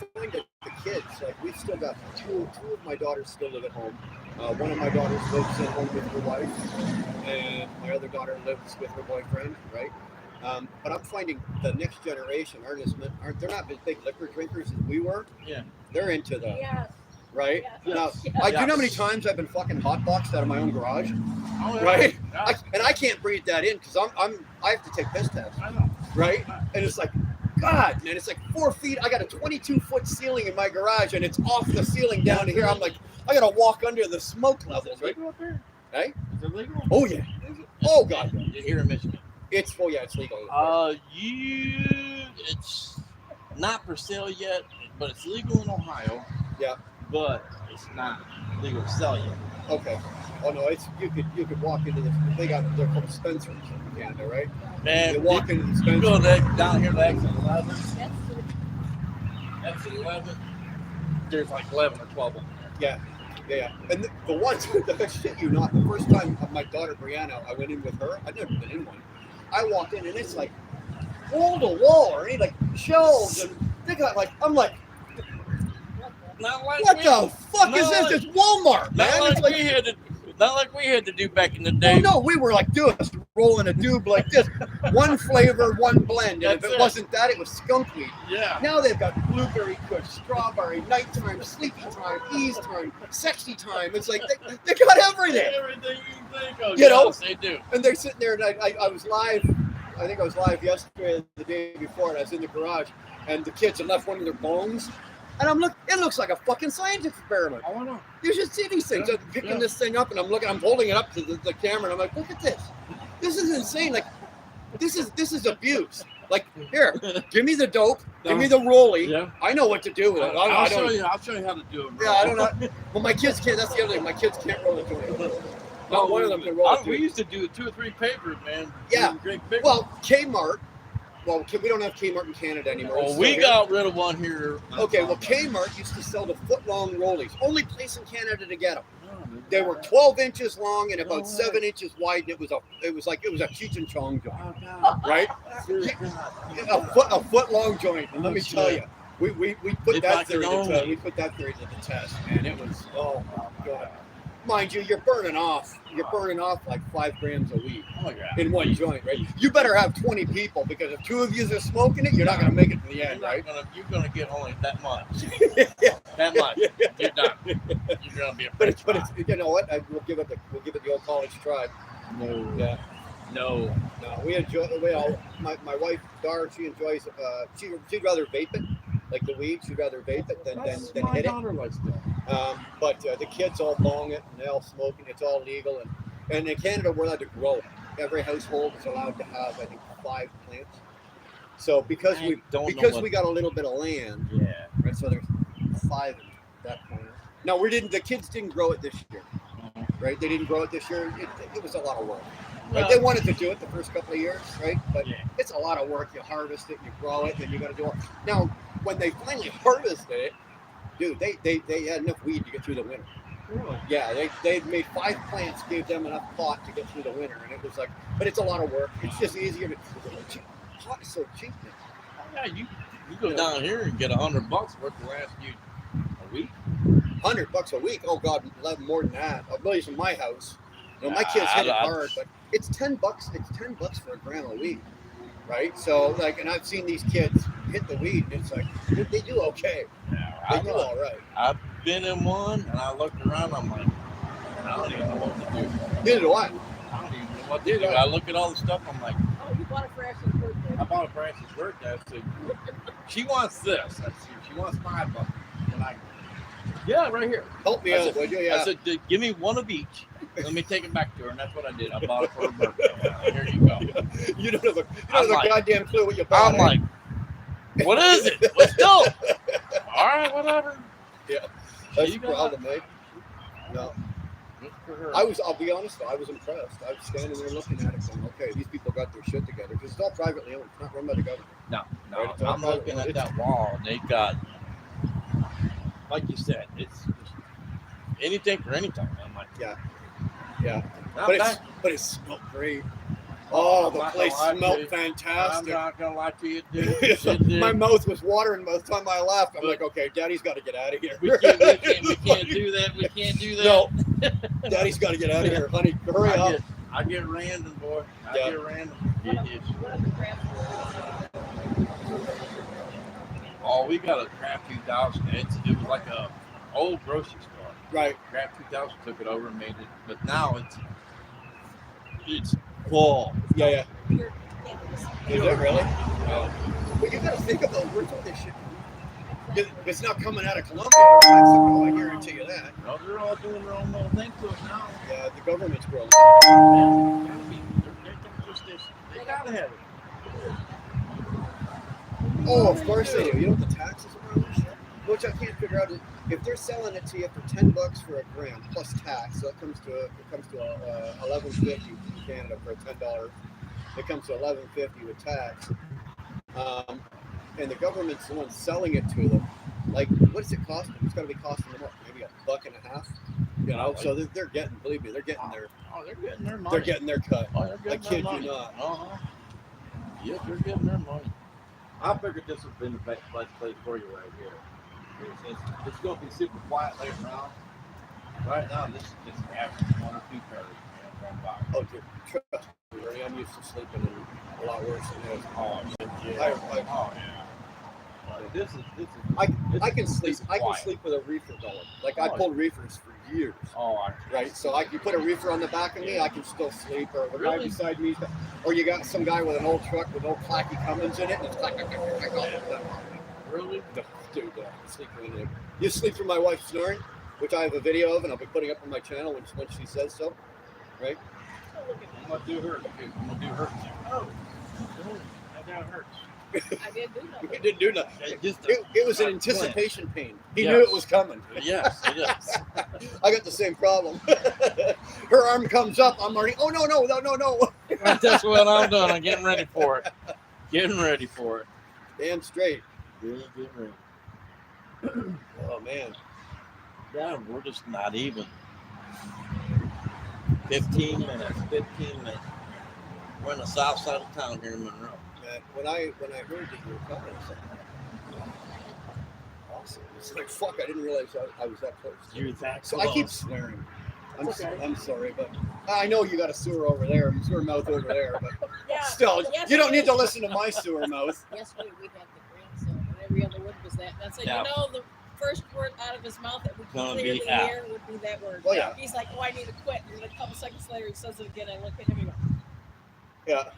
the kids, like, we've still got two of my daughters still live at home. One of my daughters lives at home with her wife, and my other daughter lives with her boyfriend, right? But I'm finding the next generation they're not as big liquor drinkers as we were. Yeah. They're into the right? Yes. Now, do you know how many times I've been fucking hotboxed out of my own garage? Oh, yeah. Right? Yeah. And I can't breathe that in because I have to take piss tests. I know. Right? And it's like, God, man, it's like 4 feet. I got a 22-foot ceiling in my garage, and it's off the ceiling down to here. I'm like, I got to walk under the smoke levels, right? Legal up there? Hey? Is it legal? Oh, yeah. Oh, God. You're here in Michigan. It's legal. It's not for sale yet, but it's legal in Ohio. Yeah. But it's not legal to sell yet. Okay. Oh no, you could walk into they're called dispensaries in Canada, right? Man, you walk into the dispensary. You go down here to exit 11. That's 11. There's like 11 or 12 on there. Yeah. And the ones, I shit you not, the first time my daughter Brianna, I went in with her. I'd never been in one. I walked in and it's like wall to wall, or like shelves, and they got like, I'm like, Not like what the fuck is this? It's Walmart, man. Not like we had to do back in the day. Oh no, we were like just rolling a doob like this, one flavor, one blend, and if it wasn't that, it was skunk weed. Yeah. Now they've got blueberry kush, strawberry, nighttime, sleepy time, ease time, sexy time. It's like they got everything. Everything you can think of. You know? Yes, they do. And they're sitting there, and I was live. I think I was live yesterday, the day before, and I was in the garage, and the kids had left one of their bones. And I'm looking, it looks like a fucking science experiment. I know. You should see these things. I'm picking this thing up, and I'm holding it up to the camera, and I'm like, look at this. This is insane. Like, this is abuse. Like, here, give me the dope, give me the rollie. Yeah. I know what to do with it. I'll show you how to do it, bro. Yeah, I don't know. Well, my kids can't. That's the other thing. My kids can't roll a joint. Not one of them can roll a joint. We used to do 2 or 3 papers, man. Yeah. Big Well, Kmart. Well, we don't have Kmart in Canada anymore. Oh, we got rid of one here. Okay, well, Kmart used to sell the foot-long rollies. Only place in Canada to get them. They were 12 inches long and about 7 inches wide, and it was a Cheech and Chong joint, right? A foot long joint. And let me tell you, we put that theory to the test, man. It was, oh my god. Mind you, you're burning off like 5 grams a week in one joint, right? You better have 20 people, because if 2 of you are smoking it, you're not going to make it to the end, right? You're going to get only that much. Yeah. That much. You're done. You're going to be a But it's you know what? We'll give it the old college try. No. Yeah. No. We enjoy. My wife Dar, she enjoys. She'd rather vape it, like the weed. She'd rather vape it than hit it. Likes that. But the kids all bong it, and they all smoking. It's all legal, and in Canada we're allowed to grow it. Every household is allowed to have, I think, 5 plants. So because we got a little bit of land, right? So there's 5 in that corner. No, the kids didn't grow it this year, right? They didn't grow it this year. It was a lot of work. Right? They wanted to do it the first couple of years, right? But it's a lot of work. You harvest it, you grow it, then you got to do it. Now, when they finally harvested it, dude, they had enough weed to get through the winter. Really? Yeah, they made 5 plants, gave them enough pot to get through the winter, and it was like, but it's a lot of work. It's just easier to. Pot is so cheap now. Yeah, you go down here and get $100 worth to last you a week. $100 a week? Oh God, more than that. At least in my house. You know, my kids hit it hard, but it's $10. It's $10 for a gram of weed, right? So like, and I've seen these kids hit the weed, and it's like they do okay. They do all right. I've been in one, and I looked around. I'm like, I don't even know what to do. Neither do I. I don't even know what to do. I look at all the stuff. I'm like, Oh, you bought it for Ashley's birthday. I bought it for Ashley's birthday. I said, she wants this. I said, she wants $5. And yeah, right here. Help me out, would you? Yeah. I said, give me one of each. Let me take it back to her, and that's what I did. I bought it for her birthday. Here you go. You don't have a goddamn clue what you bought. I'm like, what is it? Let's go. All right, whatever. Yeah, that's the problem, mate. No. I'll be honest though, I was impressed. I was standing there looking at it going, okay, these people got their shit together, because it's all privately owned. It's not run by the government. No. Right? I'm looking at that wall, and they got, like you said, it's anything for anything. I'm like, yeah. But it smelled great. Oh, the place smelled fantastic. I'm not gonna lie to you, dude. My mouth was watering by the time I left. I'm like, okay, Daddy's got to get out of here. We can't do that. We can't do that. No, Daddy's got to get out of here, honey. Hurry up. I get random, boy. I get random. Oh, we got a Craft 2000. It was like a old grocery store. Right. Craft 2000 took it over and made it, but now it's full. Yeah. Is it really? Well, you got to think about where's all this shit. It's not coming out of Colombia or Mexico, I guarantee you that. No, they're all doing their own little thing to it now. Yeah, the government's growing. They gotta have it. Oh, of course they do. You know what the taxes are on this shit? Which I can't figure out. If they're selling it to you for $10 for a gram plus tax, so it comes to $11.50 in Canada for $10. It comes to $11.50 with tax. And the government's the one selling it to them. like, what does it cost them? It's got to be costing them what, maybe $1.50. You know, so they're getting, believe me, they're getting their. Oh, they're getting their money. They're getting their cut. Oh, they're I getting their kid money. you not. Yep, they're getting their money. I figured this would have been the best place for you right here. It's going to be super quiet later on. Right now, this is just average 1 or 2 pairs. Oh, dude, trust me, Ernie, I'm used to sleeping in a lot worse than this. Oh, yeah. This is I can sleep. I can quiet. sleep with a reefer going. Like I pulled reefers for years. Right. So you put a reefer on the back of me, I can still sleep. Or the guy beside me, or you got some guy with an old truck with old clacky Cummins in it, and it's like, Really? no, dude, sleep in it. You sleep through my wife snoring, which I have a video of, and I'll be putting up on my channel when she says so. Right. I'm gonna do her. I'm gonna do her. Oh, that hurts. I didn't do nothing. It didn't do nothing. It was an anticipation pain. He Yes. knew it was coming. Yes, it is. I got the same problem. Her arm comes up. I'm already. Oh no! That's what I'm doing. I'm getting ready for it. Damn straight. Getting ready. Oh man. Yeah, we're just not even. 15 minutes. We're in the south side of town here in Monroe. When I heard that you were coming, I said, awesome. It's like, fuck, I didn't realize I was that close. You're that So close. I keep swearing. Okay. I'm sorry, but I know you got a sewer over there, sewer mouth over there, but Yeah. still, Yes, you don't need to listen to my sewer mouth. Yesterday we had the grandson, and every other word was that. And I said, Yeah. you know, the first word out of his mouth that would Gonna be clearly out. hear would be that word. Oh, yeah. He's like, oh, I need to quit. And then a couple seconds later, he says it again. I look at him and go, Yeah.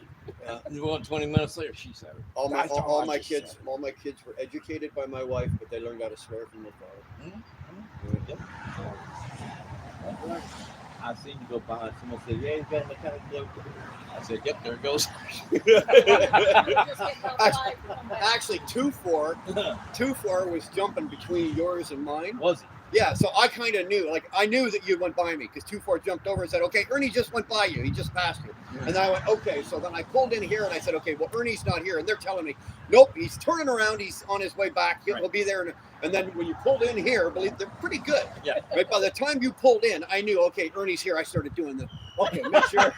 And well, 20 minutes later, she said it. All my That's all I my just kids said. all my kids were educated by my wife, but they learned how to swear from their father. Yep. I seen you go by and someone said, yeah, he's got a mechanic bloke. I said, yep, there it goes. "You're just getting outside, come back." Actually, 2-4 was jumping between yours and mine. Was it? Yeah, so I kind of knew, like I knew that you went by me because 2-4 jumped over and said, "Okay, Ernie just went by you. He just passed you." And then I went, "Okay." So then I pulled in here and I said, "Okay, well Ernie's not here," and they're telling me, "Nope, he's turning around. He's on his way back. He'll be there." And then when you pulled in here, believe they're pretty good. Yeah. Right. By the time you pulled in, I knew, okay, Ernie's here. I started doing the okay, make sure.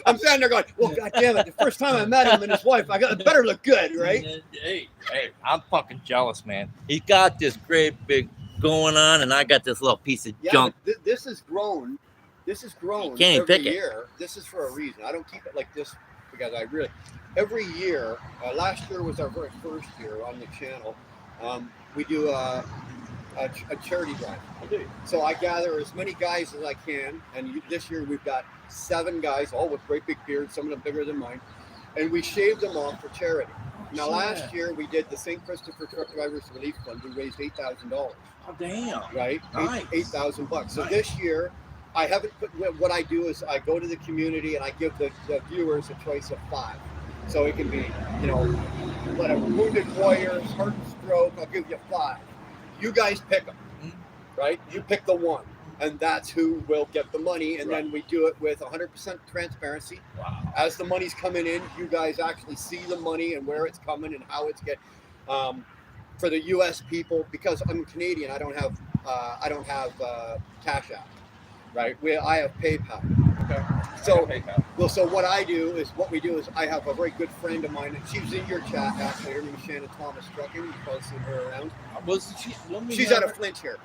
I'm standing there going, "Well, God damn it! The first time I met him and his wife, it better look good, right?" Hey, I'm fucking jealous, man. He's got this great big going on, and I got this little piece of Yeah, junk. but this has grown. This has grown You can't even every pick it. year. This is for a reason. I don't keep it like this because I really, every year, last year was our very first year on the channel. We do a charity drive. So I gather as many guys as I can. And this year we've got 7 guys, all with great big beards, some of them bigger than mine. And we shaved them off for charity. Now, last year we did the St. Christopher Truck Drivers Relief Fund. We raised $8,000. Oh, damn. Right? Nice. $8,000. So Nice. this year, I haven't put. What I do is I go to the community and I give the viewers a choice of 5. So it can be, whatever, wounded warriors, heart and stroke. I'll give you 5. You guys pick them, right? You pick the one, and that's who will get the money. And then we do it with 100% transparency. Wow. As the money's coming in, you guys actually see the money and where it's coming and how it's getting. For the U.S. people, because I'm Canadian, I don't have Cash App, right? I have PayPal. Okay. So what we do is I have a very good friend of mine, and she's in your chat actually. Her name is Shannon Thomas Trucking. You've probably seen her around. She's out of Flint here.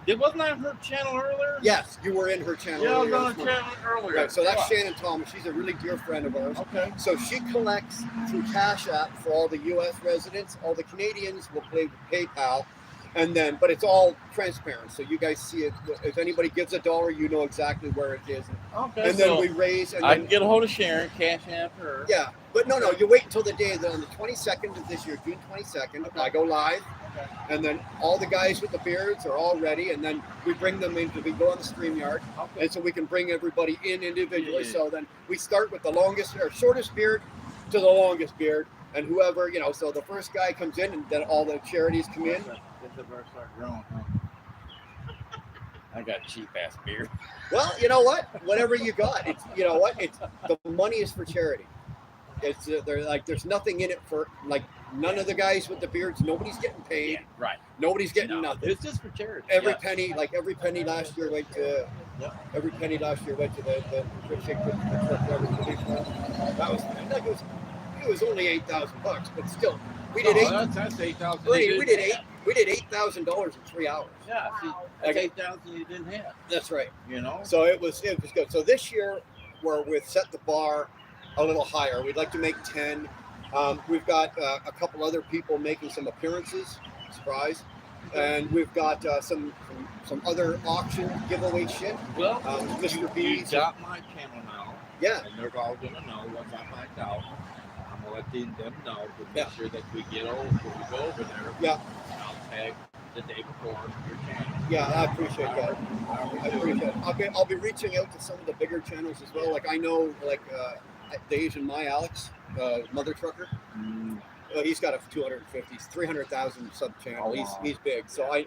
Wasn't I on her channel earlier? Yes, you were in her channel. Yeah, I was earlier on this her morning. channel earlier. Right, so that's Shannon Thomas. She's a really dear friend of ours. Okay. So she collects through Cash App for all the U.S. residents. All the Canadians will pay with PayPal, but it's all transparent. So you guys see it. If anybody gives $1, you know exactly where it is. Okay. And then we raise. And I then, can get a hold of Sharon, Cash App her. yeah, but no, you wait until the day on the 22nd of this year, June 22nd. Okay. I go live. Okay. And then all the guys with the beards are all ready, and then we bring them in. We go on the StreamYard, Okay. and so we can bring everybody in individually. Yeah. So then we start with the longest or shortest beard to the longest beard, and whoever So the first guy comes in, and then all the charities come in. Get the bird start growing, huh? I got a cheap ass beard. Well, you know what? Whatever you got, it's It's the money is for charity. It's they're like there's nothing in it for like none of the guys with the beards. Nobody's getting paid. Yeah, right. Nobody's getting No, nothing. it's just for charity. Every yes. penny, like every penny last year went to. Yep. Every penny last year went to the that was like it was only $8,000, but still we did That's 8,000. we did $8,000 in 3 hours. Yeah, see, that's 8,000 you didn't have. That's right. You know. So it was good. So this year we've set the bar a little higher. We'd like to make 10. We've got a couple other people making some appearances. Surprise. And we've got some other auction giveaway shit. Well, Mr. B's. You got my channel now. Yeah. And they're all gonna know once I find out. I'm gonna let them know to make sure that we get over when we go over there. Yeah. And I'll tag the day before your channel. Yeah, I appreciate that. I appreciate it. I'll be reaching out to some of the bigger channels as well. Like I know, like the Asian My Alex, Mother Trucker. He's got a 300,000 sub channel. Oh, wow. He's big. So I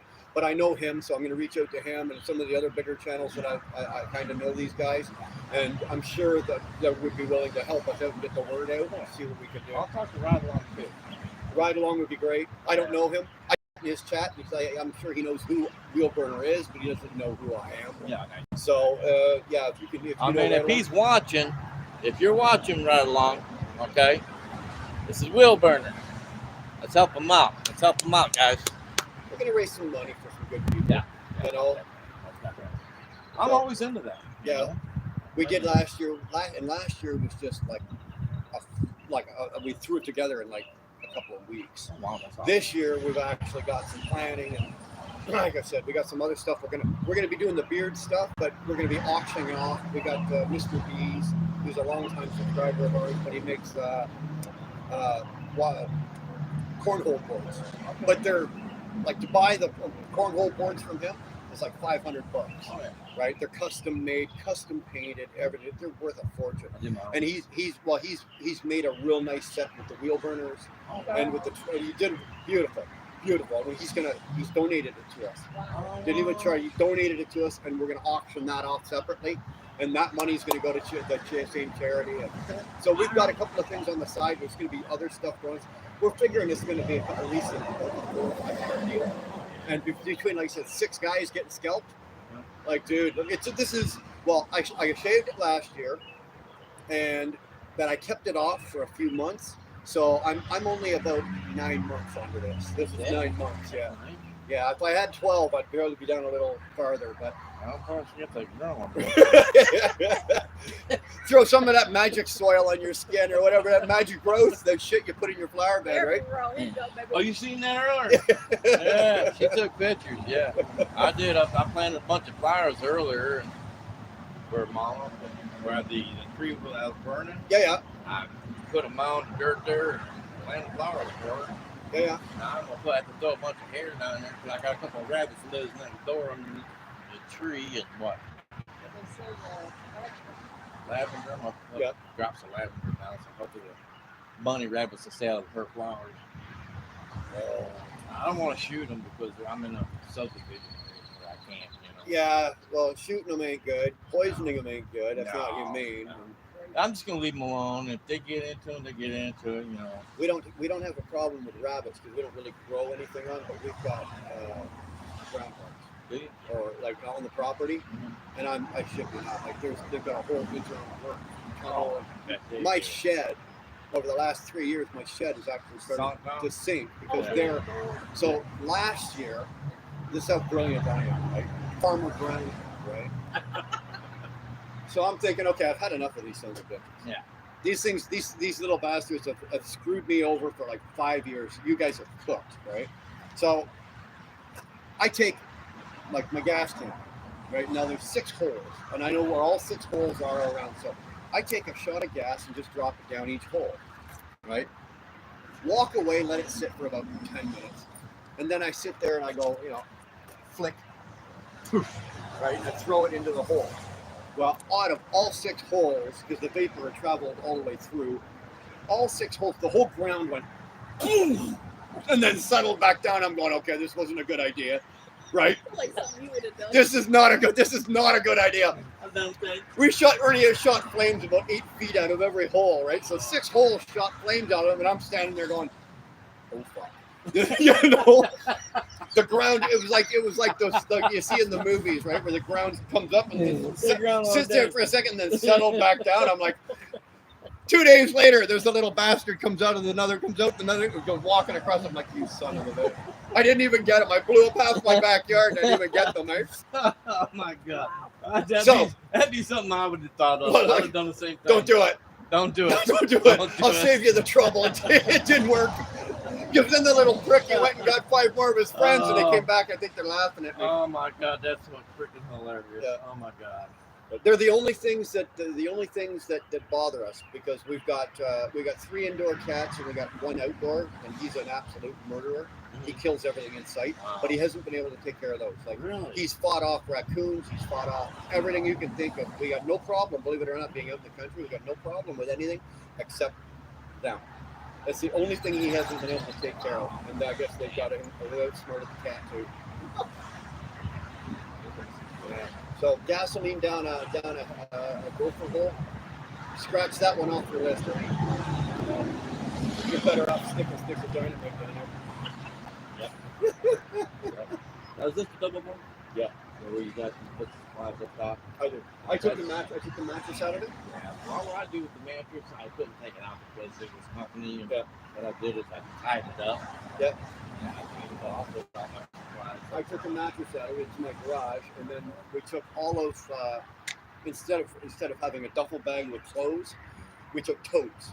know him, so I'm going to reach out to him and some of the other bigger channels that I kind of know these guys, and I'm sure that they would be willing to help us out and get the word out and see what we could do. I'll talk to Ride Along too. Ride Along would be great. I don't know him. I his chat. I'm sure he knows who Wheel Burner is, but he doesn't know who I am. Yeah. So yeah, if you can. If he's watching, if you're watching Ride Along, okay, this is Wheel Burner. Let's help him out. Let's help him out, guys. We're gonna raise some money for some good people. Yeah. You know. I'm always into that. Yeah. We did last year, and last year was just we threw it together in like a couple of weeks. Wow, that's awesome. This year we've actually got some planning, and like I said, we got some other stuff. We're gonna be doing the beard stuff, but we're gonna be auctioning off. We got Mr. B's, who's a longtime subscriber of ours, but he makes cornhole boards. But they're like to buy the cornhole boards from him. It's like $500, right? They're custom made, custom painted, everything. They're worth a fortune. And he's made a real nice set with the wheel burners and with the. He did beautiful. I mean, he's donated it to us. Didn't even charge. He donated it to us, and we're gonna auction that off separately, and that money's gonna go to the same charity. And so we've got a couple of things on the side. There's gonna be other stuff going. We're figuring it's gonna be at least a 4 or 5 year deal. And between, like I said, 6 guys getting scalped, like, dude, I shaved it last year, and then I kept it off for a few months. So I'm only about 9 months under this. This is 9 months, yeah. Yeah, if I had 12, I'd barely be down a little farther, but. Throw some of that magic soil on your skin or whatever, that magic growth, that shit you put in your flower bed, right? Oh, you seen that earlier? Yeah, she took pictures. Yeah, I did. I planted a bunch of flowers earlier, where Mama, where the tree that was burning. Yeah. I put a mound of dirt there and planted flowers for her. Yeah. Now I'm gonna have to throw a bunch of hair down there because I got a couple of rabbits lives next door underneath the tree and what? Lavender. I'm gonna drop some lavender down, so hopefully the bunny rabbits will stay out of her flowers. I don't want to shoot them because I'm in a subdivision where I can't, Yeah, well, shooting them ain't good. Poisoning them ain't good. That's not what you mean. No. I'm just gonna leave them alone. If they get into it, they get into it. We don't have a problem with rabbits because we don't really grow anything on, but we've got ground parks. Or like on the property, and I ship it out. Like they've got a whole internal work. My shed over the last 3 years, my shed is actually starting to sink because they're. So last year, this is how brilliant I am. Like Farmer Brown, right? So I'm thinking, okay, I've had enough of these sons of bitches. Yeah. These things, these little bastards have screwed me over for like 5 years. You guys have cooked, right? So I take like my gas tank, right? Now there's 6 holes, and I know where all 6 holes are around. So I take a shot of gas and just drop it down each hole, right? Walk away, let it sit for about 10 minutes. And then I sit there and I go, flick, poof, right? And I throw it into the hole. Well, out of all 6 holes, because the vapor had traveled all the way through, all 6 holes, the whole ground went boom, and then settled back down. I'm going, okay, this wasn't a good idea. right? Like something you would have done. This is not a good idea. Ernie has shot flames about 8 feet out of every hole, right? So 6 holes shot flames out of them, and I'm standing there going, oh fuck. You know, the ground. It was like those like you see in the movies, right, where the ground comes up and then sits there for a second, and then settles back down. I'm like, 2 days later, there's a little bastard comes out, and another comes out, and another goes walking across. I'm like, you son of a bitch. I didn't even get him. I blew up past my backyard, and I didn't even get them, right? Oh my god. Wow. That'd be something I would have thought of. Well, I would have done the same thing. Don't do it. Don't do it. Don't do it. Don't do I'll it. save you the trouble. It didn't work. Because then the little prick, he went and got 5 more of his friends, and they came back. I think they're laughing at me. Oh my god, that's so freaking hilarious. Yeah. Oh my god. They're the only things that bother us, because we got 3 indoor cats and we got 1 outdoor, and he's an absolute murderer. He kills everything in sight, but he hasn't been able to take care of those. Like, Really? he's fought off raccoons, he's fought off everything you can think of. We got no problem, believe it or not, being out in the country. We got no problem with anything except them. That's the only thing he hasn't been able to take care of, and I guess they've got him outsmarted the cat too. Yeah. So gasoline down a gopher hole. Scratch that one off your list, right? You're better off stick a dynamite down there. Now, is this the double one? Yeah. Where you got put the supplies up top? I did. I took the mattress out of it. Yeah. Well, what I do with the mattress, I couldn't take it out because it was company. And Yeah. what I did is I tied it up. Yeah. And I cleaned it off with all my supplies. I took the mattress out of it to my garage, and then we took all of instead of having a duffel bag with clothes, we took totes,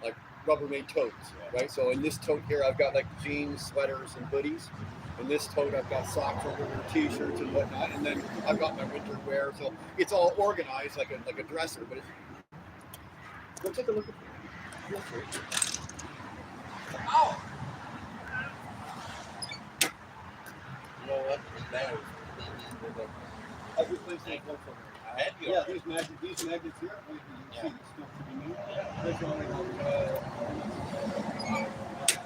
like Rubbermaid totes, right? So in this tote here, I've got like jeans, sweaters, and hoodies. In this tote, I've got socks, underwear, t-shirts, and whatnot, and then I've got my winter wear. So it's all organized like a dresser. But go take a look at it. Oh, You know what? Yeah, these magnets here. You see the stuff to be moved. That's only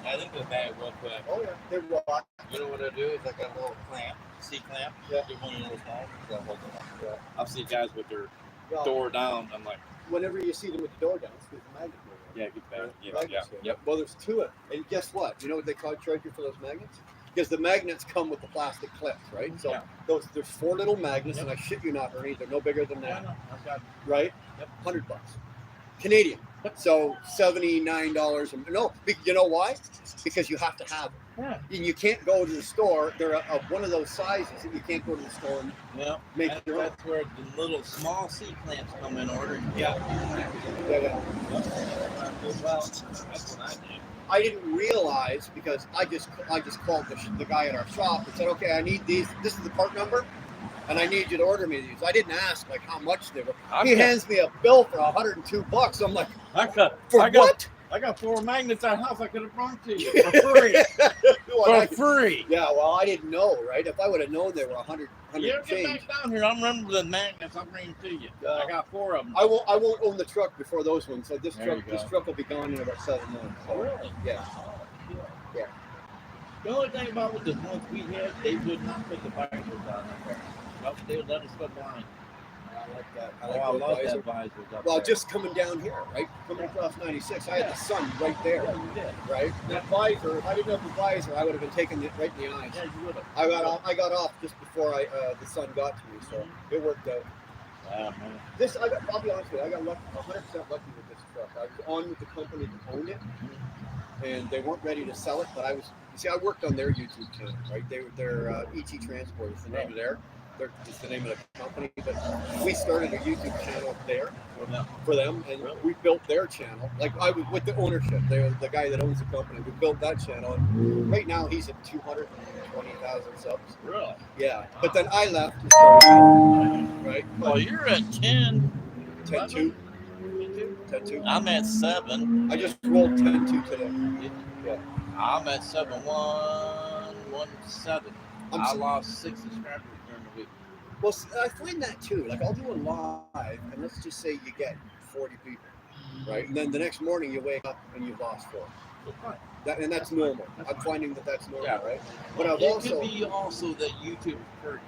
I think the bag real quick. oh yeah, they're rock. You know what I do is I got a little clamp, C-clamp. Yeah. Get one of those home. So I hold them up. Yeah. I'll see guys with their Well, door down. I'm like, whenever you see them with the door down, it's because the magnet goes on. yeah, get that. Yeah, Magnets yeah, go yep. on. Well, there's 2 of them. And guess what? You know what they charge you for those magnets? Because the magnets come with the plastic clips, right? So Yeah. there's 4 little magnets, Yep. and I shit you not, Ernie, they're no bigger than Yeah, that, no, I've got right? Yep. $100 Canadian. Yep. So $79. No, you know why? Because you have to have it. yeah. And you can't go to the store. They're one of those sizes that you can't go to the store and Yeah. make That, your own. that's where the little small C-clamps come in order. Yeah. Yeah. Well, that's what I did. I didn't realize, because I just called the guy at our shop and said, okay, I need these. This is the part number, and I need you to order me these. I didn't ask like how much they were. He hands me a bill for $102. I'm like, I got what? I got 4 magnets at house I could have brought to you for free. Well, For free. yeah, well, I didn't know, right? If I would have known they were 100 You ever get change. back down here? I remember the magnets. I'll bring them to you. Yeah. I got 4 of them. I won't own the truck before those ones. So this There you go. truck will be gone in about 7 months. So, Really? yeah. Yeah. The only thing about with the ones we had, they would not put the visors on there. Nope, they would let us go blind. I like that. I Oh, like I the love visor. that visors up Well, there. just coming down here, right? Coming across 96, I had the sun right there, Yeah, you did. right? That visor, if I didn't have the visor, I would have been taking it right in the eyes. Yeah, you would have. I got off just before the sun got to me, so it worked out. Wow, man. I'll be honest with you, I got lucky, 100% lucky with this truck. I was on with the company that owned it, and they weren't ready to sell it, but I worked on their YouTube channel, right? They're ET Transport is the name of it's the name of the company, but we started a YouTube channel there for them, and we built their channel. Like, I was with the ownership, the guy that owns the company. We built that channel, and right now he's at 220,000 subs. Really? Yeah, but then I left and started, right? Well, you're at 10. 10-2. 10-2. I'm at 7. I just rolled 10-2 today. Yeah. I'm at 7-1-1-7. I lost 6 subscribers during the week. Well, I find that too. Like, I'll do a live, and let's just say you get 40 people, right? And then the next morning you wake up and you've lost 4. That's fine. And that's normal. That's I'm fine. finding that that's normal, Yeah. right? But I've It also, could be also that YouTube hurt.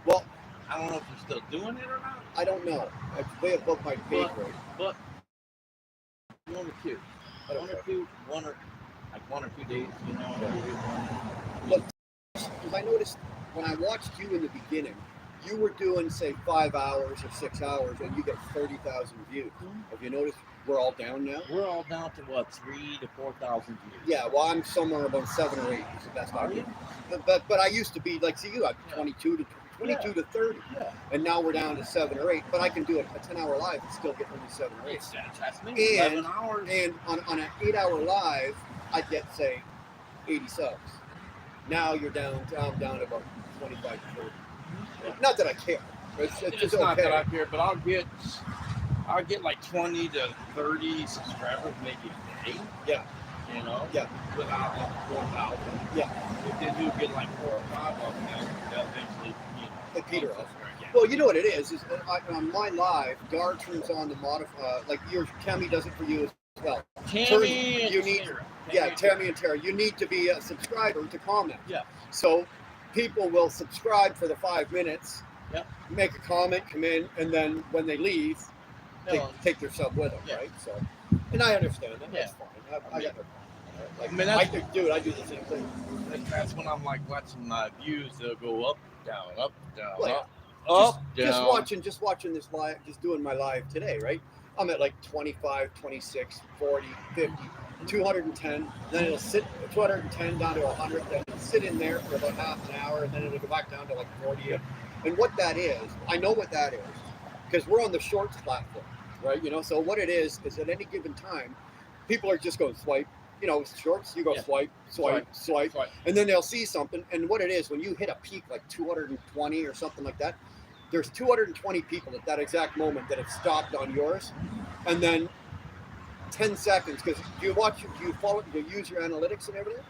well, I don't know if you're still doing it or not. I don't know. It's way above my pay grade. But one or two, one or two days, you know. Look, because I noticed when I watched you in the beginning, you were doing say 5 hours or 6 hours, and you get 30,000 views. Have you noticed we're all down now? We're all down to what, 3,000 to 4,000 views. Yeah, well, I'm somewhere about 7 or 8. Is the best I do. But I used to be like, see, you had 22 to 30, Yeah. and now we're down to 7 or 8. But I can do a 10-hour live and still get only 7 or 8. That's me. 11 hours. And on an 8-hour live, I'd get say 80 subs. Now I'm down to about 25 to 30. Not that I care. It's just not okay. that I care, but I'll get like 20 to 30 subscribers maybe a day. Yeah. You know? Yeah. Without like 4,000. Yeah. If they do get like 4 or 5 of them, they'll eventually, you know. They peter off. Yeah. Well, you know what it is on my live, Dar turns on the modify, like your Tammy does it for you as well. Tammy and you need, Tara. Tammy and Tara, you need to be a subscriber to comment. Yeah. So people will subscribe for the 5 minutes, Yep. make a comment, come in, and then when they leave, take their sub with them, Yeah. right? So, and I understand that. Yeah. That's fine. I got no problem. Like, I mean, I do the same thing. That's when I'm like watching my views. They'll go up, down, Well, up, just watching this live, just doing my live today, right? I'm at like 25, 26, 40, 50, 210. Then it'll sit 210 down to 100. Then it'll sit in there for about half an hour, and then it'll go back down to like 40. And what that is, I know what that is, because we're on the shorts platform, right? You know, so what it is at any given time, people are just going swipe. You know, shorts, you go swipe, and then they'll see something. And what it is, when you hit a peak like 220 or something like that, there's 220 people at that exact moment that have stopped on yours. And then 10 seconds, because do you follow, do you use your analytics and everything?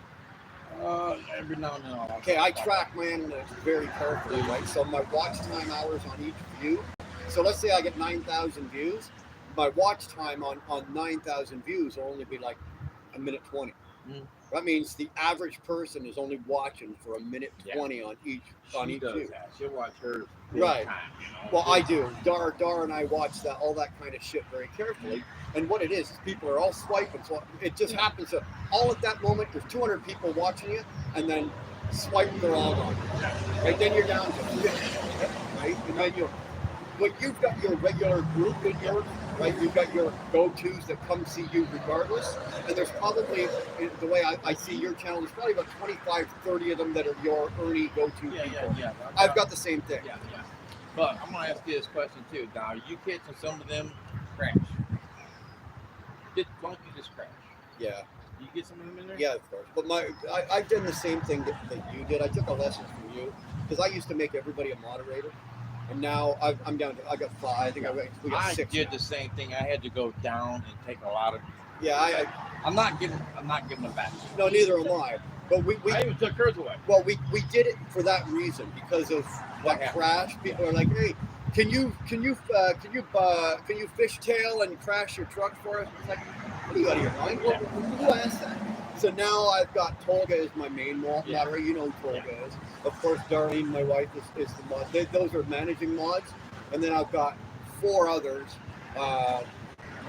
Every now and then. Okay, I track my analytics very carefully, right? So my watch time hours on each view. So let's say I get 9,000 views. My watch time on 9,000 views will only be like a minute 20. That means the average person is only watching for a minute 20 on each view. She'll watch hers. Right. Time, you know? Well, I do. Dar and I watch all that kind of shit very carefully. And what it is people are all swiping. So it just happens that all at that moment, there's 200 people watching you, and then swipe, they're all gone. Right? Then you're down to 50. Right? And then you've got your regular group in yours, right? You've got your go-tos that come see you regardless. And there's probably, the way I see your channel, there's probably about 25, 30 of them that are your Ernie go-to people. Yeah. I've got the same thing. Yeah. But I'm going to ask you this question too. Now, are you catching some of them crash? Why don't you just crash? Yeah. You get some of them in there? Yeah, of course. But I've done the same thing that you did. I took a lesson from you because I used to make everybody a moderator. And now I'm down to, I got 5. I think we got 6 did now. the same thing. I had to go down and take a lot of. Yeah, I'm not giving them back. No, neither am I. But I even took hers away. Well, we did it for that reason because of that crash. People are like, hey, can you fishtail and crash your truck for us? It's like, what are you out of your mind? Who asked that? So now I've got Tolga as my main moderator. You know who Tolga is. Of course, Darlene, my wife, is the mod. Those are managing mods. And then I've got 4 others. Well,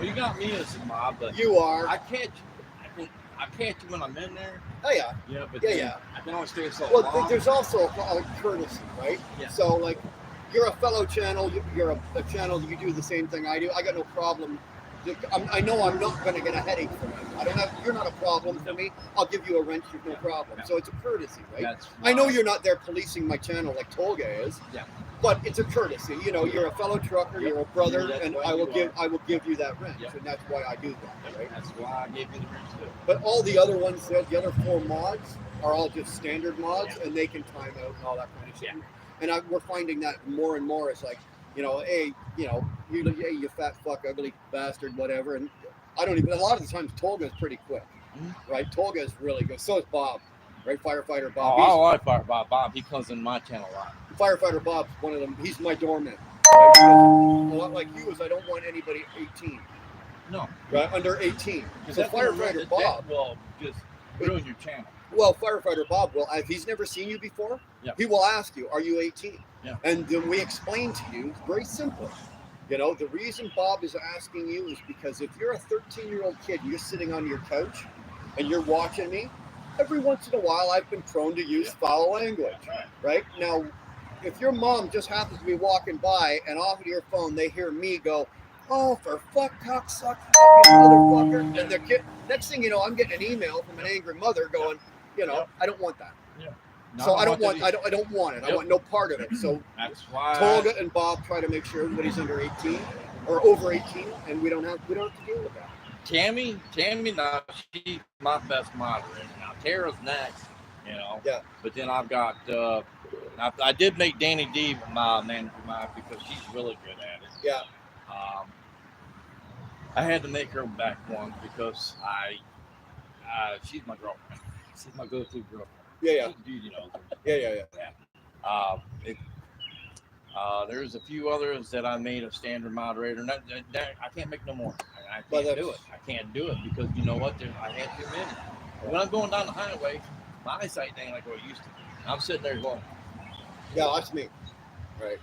you got me as a mod, but you are. I catch you when I'm in there. Oh yeah. Yeah, but yeah. I can only stay so long. Well, there's also a courtesy, right? Yeah. So like, you're a fellow channel. You're a channel. You do the same thing I do. I got no problem. I know I'm not going to get a headache from you. You're not a problem for me. I'll give you a wrench. There's no problem. So it's a courtesy, right? I know you're not there policing my channel like Tolga is. Yeah. But it's a courtesy. You know, you're a fellow trucker. You're a brother, and I will give you that wrench, and that's why I do that. Right? That's why I gave you the wrench too. But all the other ones, the other 4 mods are all just standard mods, and they can time out and all that kind of shit. And we're finding that more and more. It's like, hey, you fat fuck, ugly bastard, whatever. And I don't even. A lot of the times, Tolga is pretty quick, right? Tolga is really good. So is Bob, right? Firefighter Bob. I like Firefighter Bob. He comes in my channel a lot. Firefighter Bob's one of them. He's my doorman. Right? A lot like you is I don't want anybody 18. No. right? Under 18. Because So that's gonna firefighter that Bob, will just ruin your channel. well, firefighter Bob will, if he's never seen you before, Yeah. he will ask you, "Are you 18?" Yeah. And then we explain to you, it's very simple. You know, the reason Bob is asking you is because if you're a 13-year-old kid and you're sitting on your couch and you're watching me, every once in a while I've been prone to use foul language, right? Now, if your mom just happens to be walking by and off of your phone they hear me go, "Oh, for fuck, cocksuck, fucking motherfucker," and the kid, next thing you know, I'm getting an email from an angry mother going, you know, I don't want that. No, So I don't want it. I Yep. want no part of it. So That's why. Tolga and Bob try to make sure everybody's under 18 or over 18, and we don't have to deal with that. Tammy, now she's my best moderator. Now Tara's next, you know. Yeah. But then I've got. I did make Danny D my manager because she's really good at it. Yeah. I had to make her back one because she's my girlfriend. She's my go-to girlfriend. Yeah. You know. Yeah. There's a few others that I made a standard moderator. And that I can't make no more. I Well, can't do it. I can't do it because you know what? I had too many. When I'm going down the highway, my eyesight ain't like what it used to be. I'm sitting there going, Yeah, that's me. Right.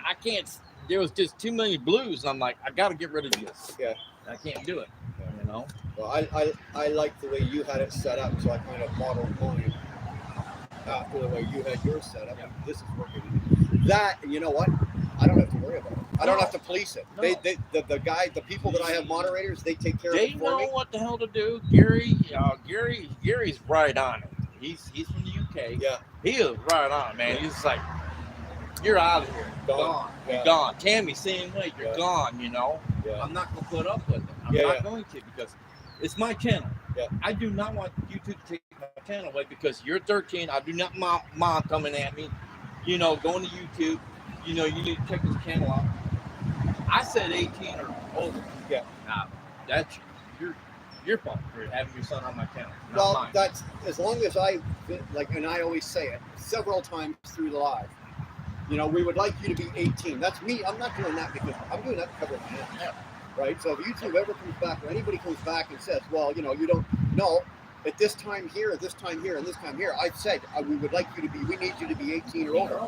I can't. There was just too many blues. And I'm like, I got to get rid of this. Yeah. I can't do it. You know. Well, I like the way you had it set up, so I kind of modeled mine after the way you had yours set up. Yeah. This is working. That, you know what? I don't have to worry about it. I don't have to police it. No. The people that I have moderators, they take care of They it for know me. what the hell to do. Gary's right on it. He's from the UK. Yeah. He is right on it, man. Yeah. He's like, you're out of here. Gone. You're Yeah. gone. Tammy, same way. You're Yeah. gone, you know. Yeah. I'm not going to put up with it. I'm Yeah, not yeah. going to because it's my channel. Yeah. I do not want YouTube to take my channel away because you're 13. I do not want mom coming at me, you know, going to YouTube. You know, you need to check this channel out. I said 18 or older. Yeah. Now, that's your fault for having your son on my channel. Not Well, mine. that's as long as I like, and I always say it several times through the live. You know, we would like you to be 18. That's me. I'm not doing that because I'm doing that to cover my ass. Yeah. Right? So if YouTube ever comes back, or anybody comes back and says, well, you know, you don't know at this time here, at this time here, and this time here, I've said we would like you to be, we need you to be 18 or older.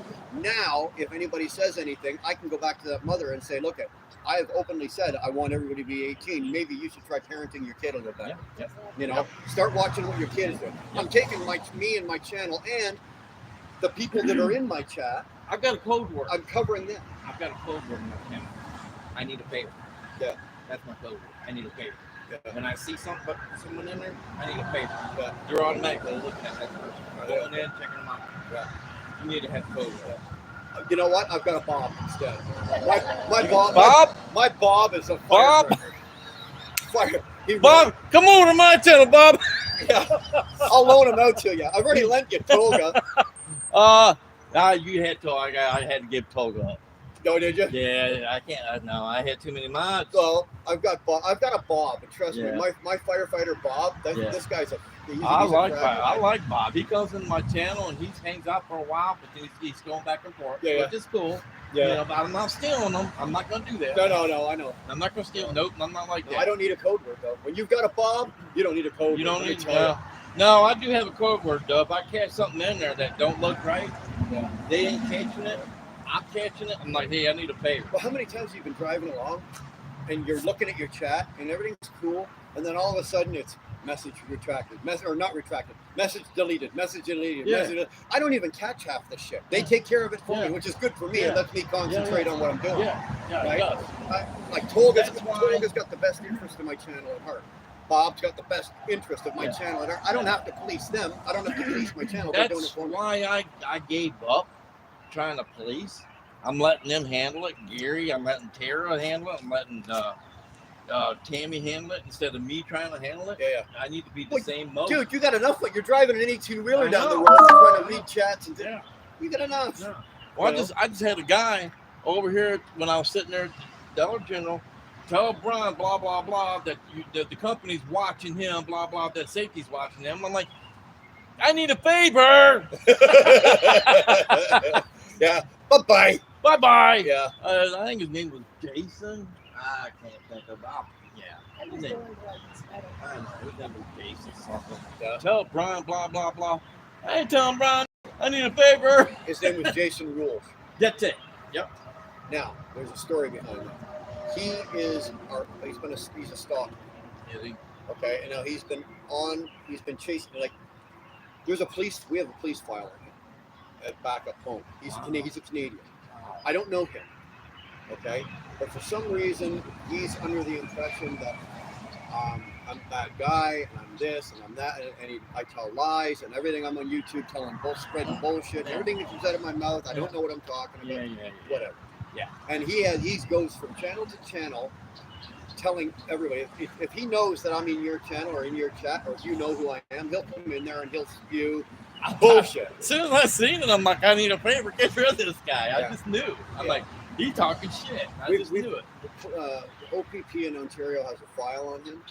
Now, if anybody says anything, I can go back to that mother and say, look, I have openly said I want everybody to be 18. Maybe you should try parenting your kid a little bit. Yeah. You know, start watching what your kid is doing. I'm taking me and my channel and the people that are in my chat. I've got a code word. I'm covering them. I've got a code word in my channel. I need a favor. Yeah. That's my code word. I need a favor. Yeah. When I see someone in there, I need a favor. Yeah. You're automatically looking at that person. Going in, checking them out. Yeah. You need to have code word. You know what? I've got a Bob instead. My Bob. Bob? My Bob is a Bob? fire. Bob, come over to my channel, Bob. Yeah. I'll loan him out to you. I've already lent you Toga. You had to. I had to give Toga up. No, did you? Yeah, I can't. No, I had too many mods. Well, I've got a Bob, and trust me, Yeah. my firefighter Bob. Yeah. This guy's I like Bob. He comes in my channel and he hangs out for a while, but then he's going back and forth, Yeah, which is cool. Yeah. You know, but I'm not stealing them. I'm not going to do that. No, I know. I'm not going to steal. Nope, I'm not like that. I don't need a code word though. When you've got a Bob, you don't need a code word. You don't let me need. tell you. No, I do have a code word, though. If I catch something in there that don't look right, they ain't catching it. I'm catching it. I'm like, hey, I need a favor. Well, how many times have you been driving along and you're looking at your chat and everything's cool, and then all of a sudden it's message retracted, or not retracted, message deleted, message deleted, Yeah. message. I don't even catch half this shit. They take care of it for Yeah. me, which is good for me. Yeah. It lets me concentrate on what I'm doing. Yeah, Right? it does. Like Tolga's That's why- got the best interest in my channel at heart. Bob's got the best interest of my Yeah. channel at heart. I don't have to police them. I don't have to police my channel. They're doing it That's for me. why I gave up trying to police. I'm letting them handle it. Gary, I'm letting Tara handle it. I'm letting Tammy handle it instead of me trying to handle it. Yeah. I need to be the Well, same mode. Dude, you got enough. You're driving an 18-wheeler I down the know. road trying to read chats and Yeah. you got enough. Yeah. Well, I just had a guy over here when I was sitting there at Dollar General tell Brian blah blah blah that the company's watching him, blah blah, that safety's watching him. I'm like, I need a favor. Yeah. Bye-bye. Bye bye. Yeah. I think his name was Jason. I can't think of it. Yeah, I'm just going to like this metal. I don't know. His name was Jason something. Tell Brian, blah, blah, blah. I ain't telling Brian, I need a favor. His name was Jason Rules. That's it. Yep. Now, there's a story behind that. He's a stalker. Yeah, Okay, and now he's been chasing, like, we have a police file on him back up home. He's a Canadian. I don't know him, okay, but for some reason he's under the impression that I'm a bad guy and I'm this and I'm that, and I tell lies and everything. I'm on YouTube telling spreading bullshit. Everything that comes out of my mouth, I don't know what I'm talking about. Whatever. Yeah. And he goes from channel to channel, telling everybody, if he knows that I'm in your channel or in your chat, or if you know who I am, he'll come in there and he'll spew bullshit. As soon as I seen it, I'm like, I need a favor. Get rid of this guy. Yeah. I just knew. I'm like, he talking shit. I just knew it. OPP in Ontario has a file on him.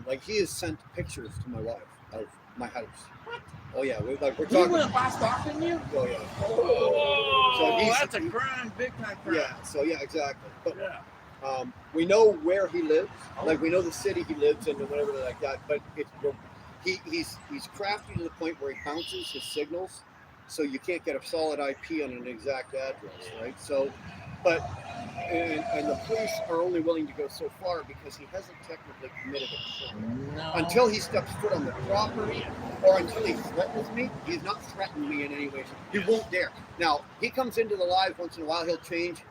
Like, he has sent pictures to my wife of my house. What? Oh yeah, we're He talking. went by stalking you? Oh yeah. Oh, So that's a crime, big time crime. Yeah. So yeah, exactly. But Yeah. we know where he lives. Like, we know the city he lives in and whatever like that. But he's crafty to the point where he bounces his signals, so you can't get a solid IP on an exact address, right? So, but and the police are only willing to go so far because he hasn't technically committed a crime. No. Until he steps foot on the property, or until he threatens me. He's not threatened me in any way. He won't dare. Now, he comes into the live once in a while. He'll change.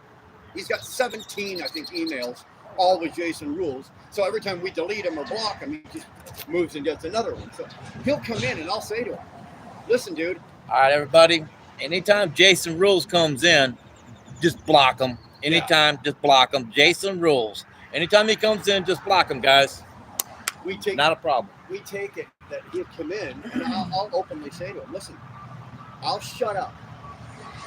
He's got 17, I think, emails, all with Jason Rules. So every time we delete him or block him, he just moves and gets another one. So he'll come in and I'll say to him, listen, dude. All right, everybody. Anytime Jason Rules comes in, just block him. Anytime, just block him. Jason Rules. Anytime he comes in, just block him, guys. Not a problem. We take it that he'll come in, and I'll openly say to him, listen, I'll shut up.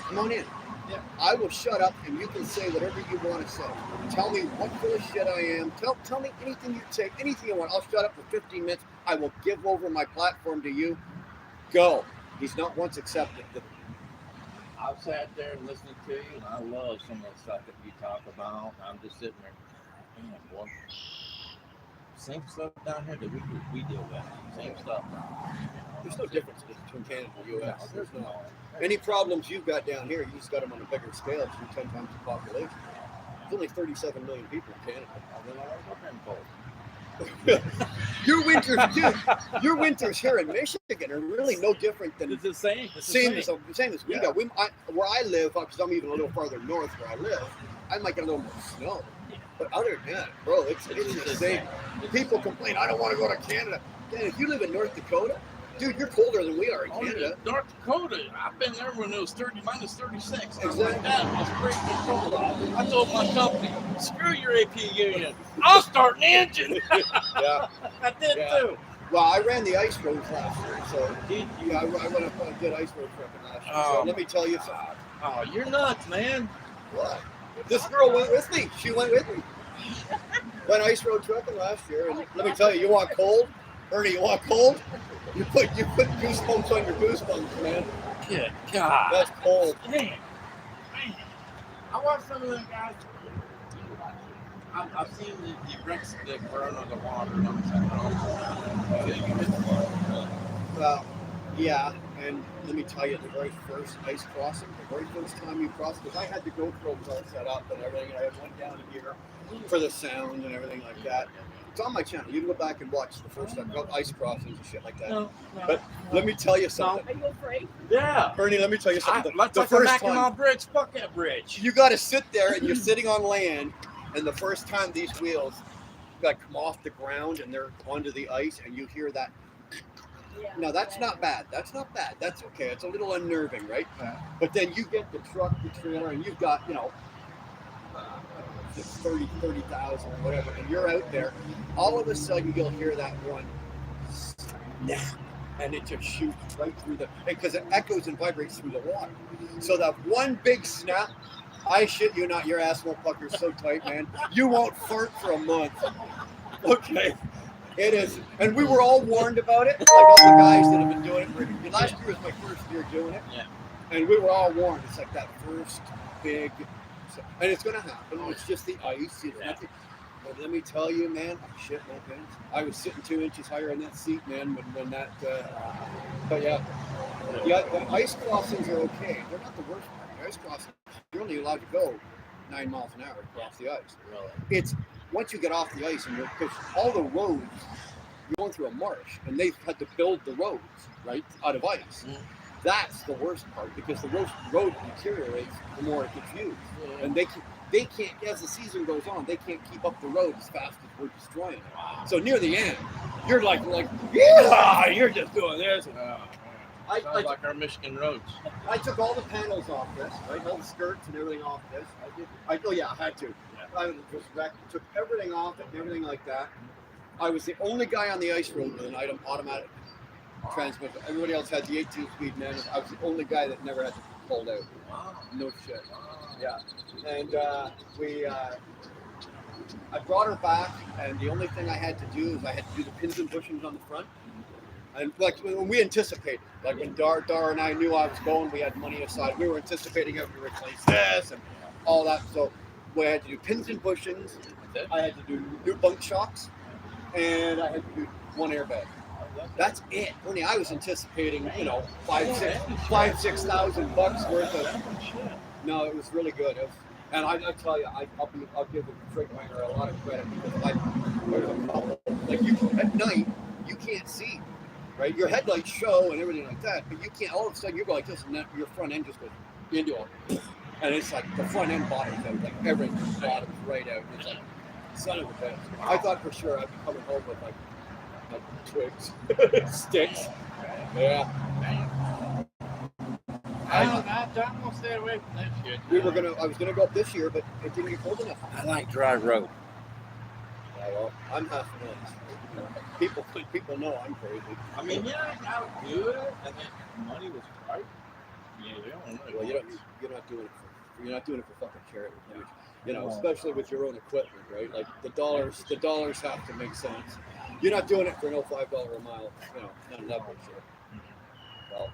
Come on in. Yeah. I will shut up, and you can say whatever you want to say. Tell me what full of shit I am. Tell me anything you say, anything you want. I'll shut up for 15 minutes. I will give over my platform to you. Go. He's not once accepted. I've sat there and listened to you, and I love some of the stuff that you talk about. I'm just sitting there, man, boy. Same stuff down here that we deal with. Same stuff. There's no difference between Canada and the U.S. No, There's no. Any problems you've got down here, you just got them on a bigger scale. You're 10 times the population. There's only 37 million people in Canada. Your winters here in Michigan are really no different than it's the same. Same as we got. Where I live, because I'm even a little farther north where I live, I might get a little more snow. But other than that, bro, it's the same. People complain, I don't want to go to Canada. Man, if you live in North Dakota, dude, you're colder than we are in Canada. North Dakota, I've been there when it was minus 36. Exactly. Like that was freaking cold. I told my company, screw your AP union. I'll start an engine. Yeah. I did too. Well, I ran the ice roads last year, so I went up on a good ice road trip last year. So let me tell you something. Oh, you're nuts, man. What? This girl went with me. She went with me. Went ice road trucking last year, and let me tell you want cold? Ernie, you want cold? You put goosebumps on your goosebumps, man. Good God. That's cold. Man. I watched some of them guys. I've seen the wrecks that burn on the water. Well, yeah, and let me tell you, the very first ice crossing, the very first time you crossed, because I had the GoPros all set up and everything, and I went down here for the sound and everything like that. It's on my channel. You can go back and watch the first time, ice crossings and shit like that. But let me tell you something. Are you afraid? Yeah. Ernie, let me tell you something. The first time. Bridge, fuck that bridge. You got to sit there and you're sitting on land, and the first time these wheels like come off the ground and they're onto the ice, and you hear that. Now that's not bad. That's not bad. That's okay. It's a little unnerving, right? But then you get the truck, the trailer, and you've got 30,000 or whatever, and you're out there. All of a sudden, you'll hear that one snap, and it just shoots right through because it echoes and vibrates through the water. So that one big snap, I shit you not, your ass won't fuck. You're so tight, man. You won't fart for a month. Okay. It is, and we were all warned about it, like all the guys that have been doing it. Last year was my first year doing it, and we were all warned. It's like that first big, and it's going to happen. It's just the ice. It's nothing. But let me tell you, man, I shit my pants. I was sitting 2 inches higher in that seat, man, when that. But yeah, the ice crossings are okay. They're not the worst part. The ice crossings, you're only allowed to go 9 miles an hour across the ice. Really? It's once you get off the ice, and because all the roads, you're going through a marsh, and they've had to build the roads right out of ice. Mm. That's the worst part because the road deteriorates the more it gets used, Yeah. and they can't, as the season goes on, they can't keep up the road as fast as we're destroying it. Wow. So near the end, you're like, yeah, you're just doing this. Sounds like our Michigan roads. I took all the panels off this, right? All the skirts and everything off this. I had to. Yeah. I just took everything off it and everything like that. I was the only guy on the ice road with an automatic transmission. Everybody else had the 18-speed manual. I was the only guy that never had to pull out. Wow. No shit. Wow. Yeah. And I brought her back, and the only thing I had to do is I had to do the pins and bushings on the front. And like when we anticipated, like when Dar and I knew I was going, we had money aside. We were anticipating having to replace this and all that. So we had to do pins and bushings. I had to do new bunk shocks, and I had to do one airbag. That's it. Ernie, I was anticipating, $5,000-6,000 worth of. No, it was really good. And I tell you, I'll give the Triglanger a lot of credit because at night you can't see, right? Your headlights show and everything like that, but you can't. All of a sudden you go like this, and then your front end just goes into it, and it's like the front end bottoms out, like everything bottoms right out. It's like son of a bitch. I thought for sure I'd be coming home with like twigs, sticks. Yeah. I'm gonna stay away from that shit. I was gonna go up this year, but it didn't get cold enough. I like dry road. Yeah, well, I'm half nuts. People know I'm crazy. I mean, yeah, I'll do it, and then money was tight. Yeah, they don't know. Well, you're not doing it for fucking charity, especially with your own equipment, right? Like the dollars have to make sense. You're not doing it for no $5 a mile, none of that bullshit. Well,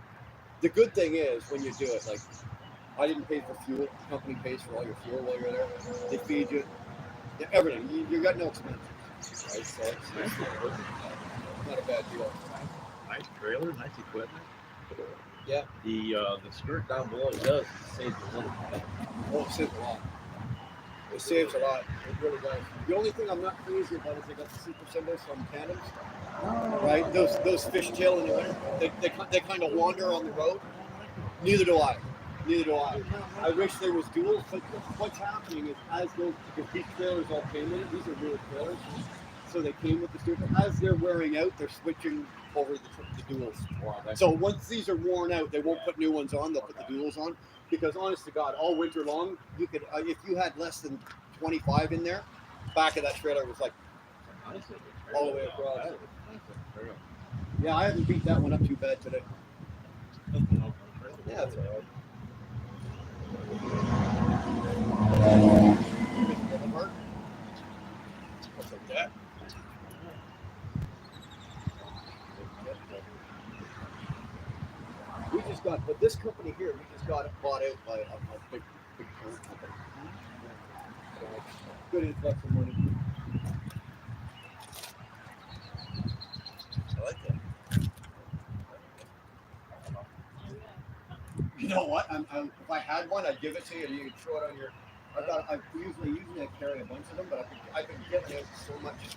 the good thing is when you do it, like I didn't pay for fuel. The company pays for all your fuel while you're there. They feed you, everything. You got no expenses, right? So it's not a bad deal. Nice trailer, nice equipment. Yeah. The skirt down below does save a little bit. Oh, it saves a lot. It saves a lot. It really does. The only thing I'm not crazy about is they got the super symbols from tandems. Right? Those fishtail in the winter, they kind of wander on the road. Neither do I. I wish there was duals, but what's happening is because these trailers all came with it, these are real trailers, so they came with the super. As they're wearing out, they're switching over the duals. So once these are worn out, they won't put new ones on. They'll put the duals on because, honest to God, all winter long, you could if you had less than 25 in there, back of that trailer was like all the way across. Yeah, I haven't beat that one up too bad today. Yeah, that's all right. What's like that? We just got, but this company here, we just got it bought out by a big parent company. So, good influx of money. I like that. You know what? If I had one, I'd give it to you, and you could throw it on your. I usually I carry a bunch of them, but I've been giving out so much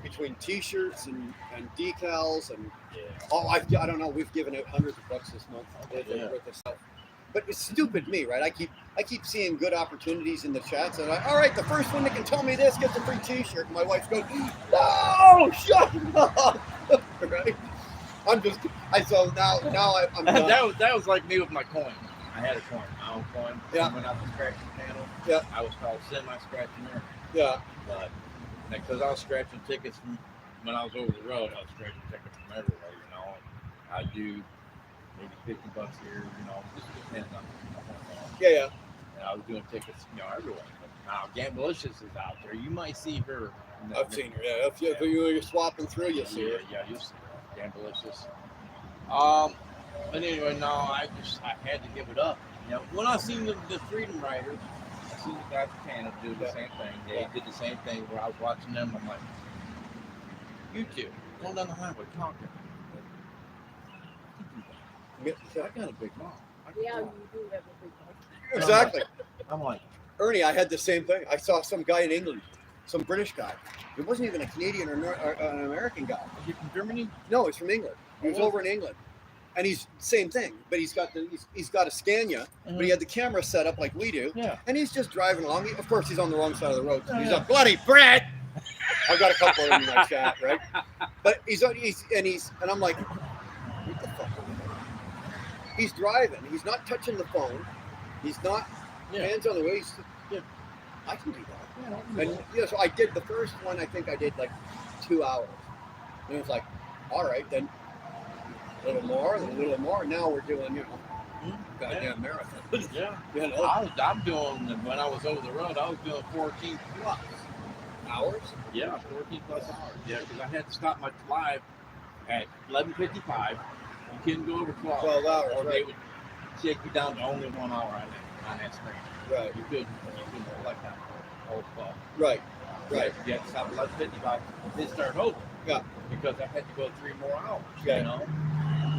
between T-shirts and decals and I don't know. We've given out hundreds of bucks this month worth of stuff. But it's stupid me, right? I keep seeing good opportunities in the chats, and all right, the first one that can tell me this gets a free T-shirt. And my wife goes, "No, shut up!" Right? I'm done. That was like me with my coin. I had a coin, my own coin. Yeah. I went out the scratching panel. Yeah. I was called semi-scratching there. Yeah. But because I was scratching tickets from when I was over the road, I was scratching tickets from everywhere. I do maybe $50 here. Just depends on. Yeah. And I was doing tickets, everywhere. But now Gamblicious is out there. You might see her. I've seen her. Yeah. If you're swapping through, you'll see her. Yeah, you'll see her. Gamblicious. But anyway, no, I had to give it up. When I seen the Freedom Riders, I see the guys in Canada do the same thing. They did the same thing where I was watching them. I'm like, you two, going down the highway talking. I got a big mouth. Yeah, you do have a big one. Exactly. I'm like, Ernie, I had the same thing. I saw some guy in England, some British guy. It wasn't even a Canadian or an American guy. is he from Germany? No, he's from England. He was over in England, and he's same thing. But he's got a Scania, but he had the camera set up like we do. Yeah. And he's just driving along. Of course, he's on the wrong side of the road. So he's Yeah. a bloody Brit. I've got a couple of them in my chat, right? But and I'm like, what the fuck? He's driving. He's not touching the phone. He's not hands on the wheel. I can do that. And so I did the first one. I think I did like 2 hours. And it was like, all right, then a little more, then a little more. Now we're doing, goddamn marathon. Yeah. I'm I'm doing, when I was over the road, I was doing 14 plus hours. Yeah, 14 plus hours. Yeah, because I had to stop my live at 11:55. You couldn't go over 12. 12 hours, or right. they would take you down to only 1 hour on that screen. Right. You couldn't select that whole 12. Right. You had to stop at 11:55 and then start over. Yeah. Because I had to go 3 more hours. Yeah. You know?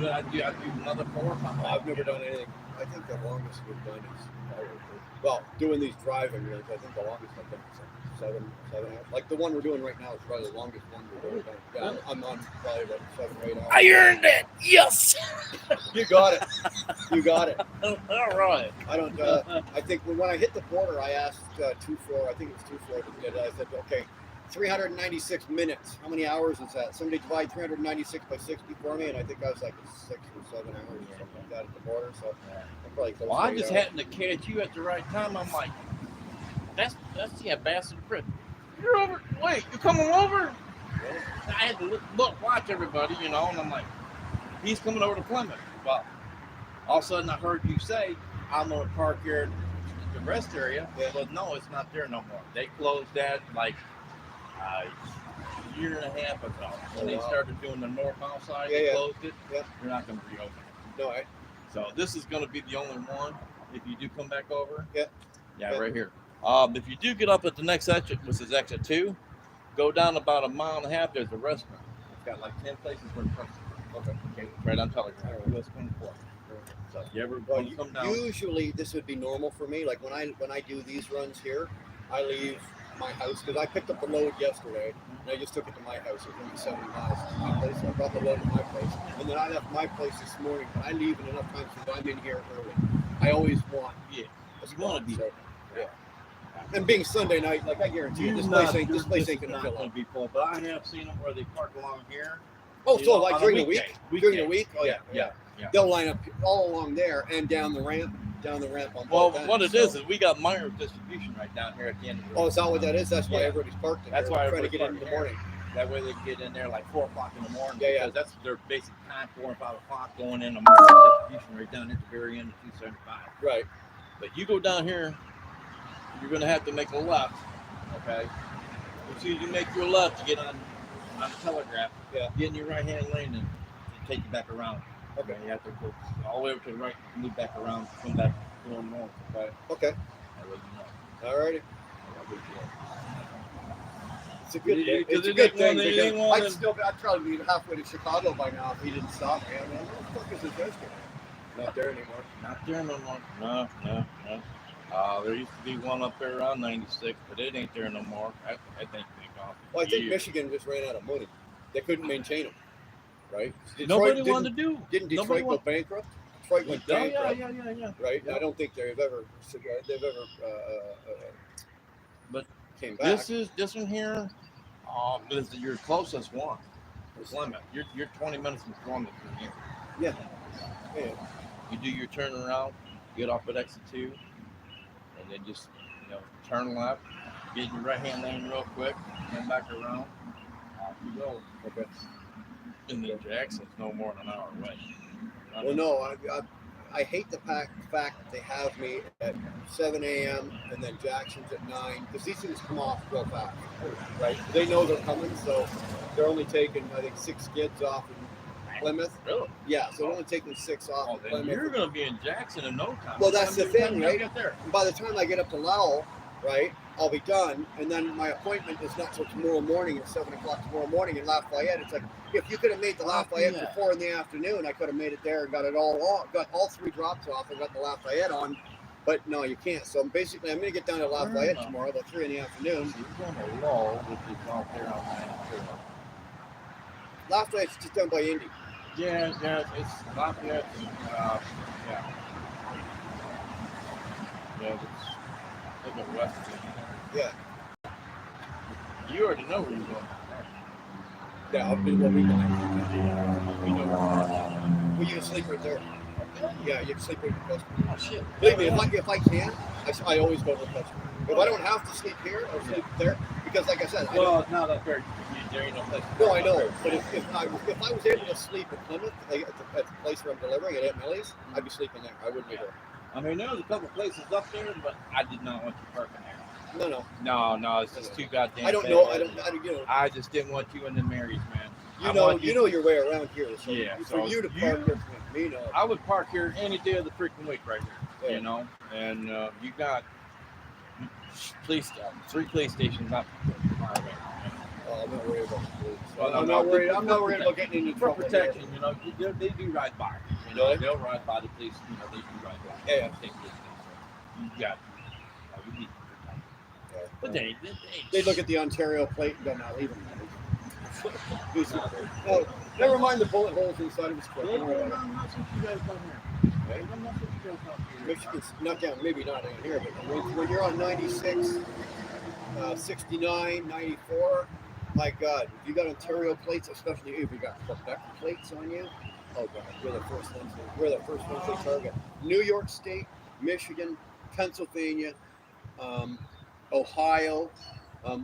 But I'd do another 4 or 5. I've never done anything. I think the longest we've done is, doing these driving runs. I think the longest I've done is like 7 hours. Like the one we're doing right now is probably the longest one we've ever done. Yeah, I'm on probably about 7 or 8 hours. I earned it. Yes. You got it. You got it. All right. I don't. I think when I hit the border, I asked 2-4. I think it was 2-4 that did it. I said, okay, 396 minutes. How many hours is that? Somebody divide 396 by 60 for me, and I think I was like 6 or 7 hours or something like that at the border. So I'm probably close. Well, to I 8 just hours. happened to catch you at the right time. I'm like, that's bastard Brit. You're over. Wait, you're coming over? I had to watch everybody, and I'm like, he's coming over to Plymouth. Well, all of a sudden I heard you say, I'm gonna park here at the rest area. Yeah. But no, it's not there no more. They closed that like a year and a half ago. When they started doing the northbound side, they closed it. Yeah. They're not gonna reopen it. No, So this is going to be the only one. If you do come back over, Yeah, right here. If you do get up at the next exit, which is exit 2, go down about 1.5 miles. There's a restaurant. It's got like 10 places where it's okay, right on Telegram. US 24. So if you ever want to come down, usually this would be normal for me. Like when I do these runs here, I leave my house because I picked up the load yesterday and I just took it to my house. It was only 70 miles to my place, so I brought the load to my place. And then I left my place this morning, but I leave in enough time so I'm in here early. I always want you want to be. so, yeah. And being Sunday night, like I guarantee you, this place ain't gonna fill going up. to be full. But I have seen them where they park along here. Oh, You so know, like on a during the weekday. week? During the week? Oh yeah. Yeah. They'll line up all along there and down the ramp on Well, both ends. what it is we got Myers distribution right down here at the end of the road. Oh, is that what that is? That's why Yeah. everybody's parked in That's there, why trying to get in everybody's the parked morning. That way they can get in there like 4 o'clock in the morning. Yeah, because that's their basic time, 4 and 5 o'clock, going in a distribution right down at the very end of 275. Right. But you go down here, you're going to have to make a left, okay? As soon as you make your left, you get on the Telegraph, get in your right-hand lane and take you back around. Okay, you have to go all the way over to the right, move back around, come back going north. Okay. Okay. That way you know. All righty. It's a good It- thing. because It's a it good ain't one- thing it ain't because one of I'd probably be halfway to Chicago by now if he didn't stop me. I mean, what the fuck is this restaurant? Not there anymore. Not there no more. No. There used to be one up there around 96, but it ain't there no more. I think they gone. Well, I think Michigan just ran out of money. They couldn't maintain them, right? Nobody wanted to do. Didn't Detroit go bankrupt? Detroit went bankrupt. Yeah. Right? Yeah. I don't think they've ever But came back. this one here. This is your closest one. It's Plymouth. You're 20 minutes from Plymouth from here. Yeah. You do your turnaround, get off at exit 2, and then just turn left, get in your right hand lane real quick, come back around, off you go. Okay. And then Jackson's no more than an hour away. Well, no, I hate the fact that they have me at 7 a.m. and then Jackson's at 9 because these things come off real fast, right? They know they're coming, so they're only taking, I think, 6 kids off in Plymouth. Really? Yeah, so it'll only take me 6 off Oh, at then Plymouth. you're going to be in Jackson in no time. Well, that's the thing, Time you right? Get there. And by the time I get up to Lowell, right, I'll be done. And then my appointment is not till tomorrow morning at 7 o'clock tomorrow morning in Lafayette. It's like, if you could have made the Lafayette for 4 in the afternoon, I could have made it there and got it all on, got all 3 drops off and got the Lafayette on. But no, you can't. So basically, I'm going to get down to Lafayette tomorrow about 3 in the afternoon. So you're going to Lowell, which is out there on 94. Lafayette's just down by Indy. Yeah, it's Lafayette. Yeah. Yeah, it's like a west. Yeah. You already know where you're going. Yeah, I'll be what we can. We know where Well, you can sleep right there. Yeah, you can sleep right in the customer. Oh, shit. Believe me, if I can, I always go to the customer. If I don't have to sleep here, I'll sleep there. Because like I said, Well, it's not that very. There ain't no place. no, I know. But if I was able to sleep at Plymouth, like at the place where I'm delivering at Aunt Millie's, I'd be sleeping there. I wouldn't be there. I mean, there was a couple places up there, but I did not want you parking there. No. It's just too goddamn. I don't know. bad. You know. I just didn't want you in the Marys, man. You know your way around here. So Yeah, for so you to park here, me, no. I would park here any day of the freaking week right here. Yeah. You know, and you got 3 police stations not far away. Oh, I'm not worried about the police. Well, I'm not worried about getting into For trouble. protection, you know, they do ride by. You know, Really? they'll ride by the police. You know, they do ride by. Yeah. Take this thing, so you got. You need to protect. Yeah. But They look at the Ontario plate and go, "Now leave him." Oh, never mind the bullet holes inside of his truck. Don't worry about it. Michigan's not down, maybe not down here, but when you're on 96, 69, 94, my God, if you got Ontario plates, especially if you got Quebec plates on you, oh God, we're the first ones. We're the first ones they target. New York State, Michigan, Pennsylvania, Ohio.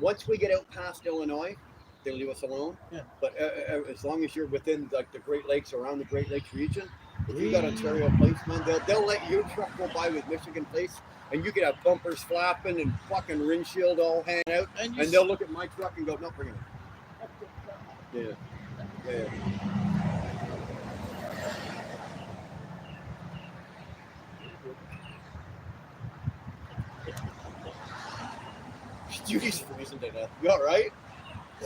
Once we get out past Illinois, they leave us alone. Yeah. But as long as you're within like the Great Lakes, around the Great Lakes region, if you got Ontario plates, man, they'll let your truck go by with Michigan plates, and you could have bumpers flapping and fucking windshield all hanging out, and they'll look at my truck and go, "No, bring it in." Yeah. Judy's freezing to death. You all right?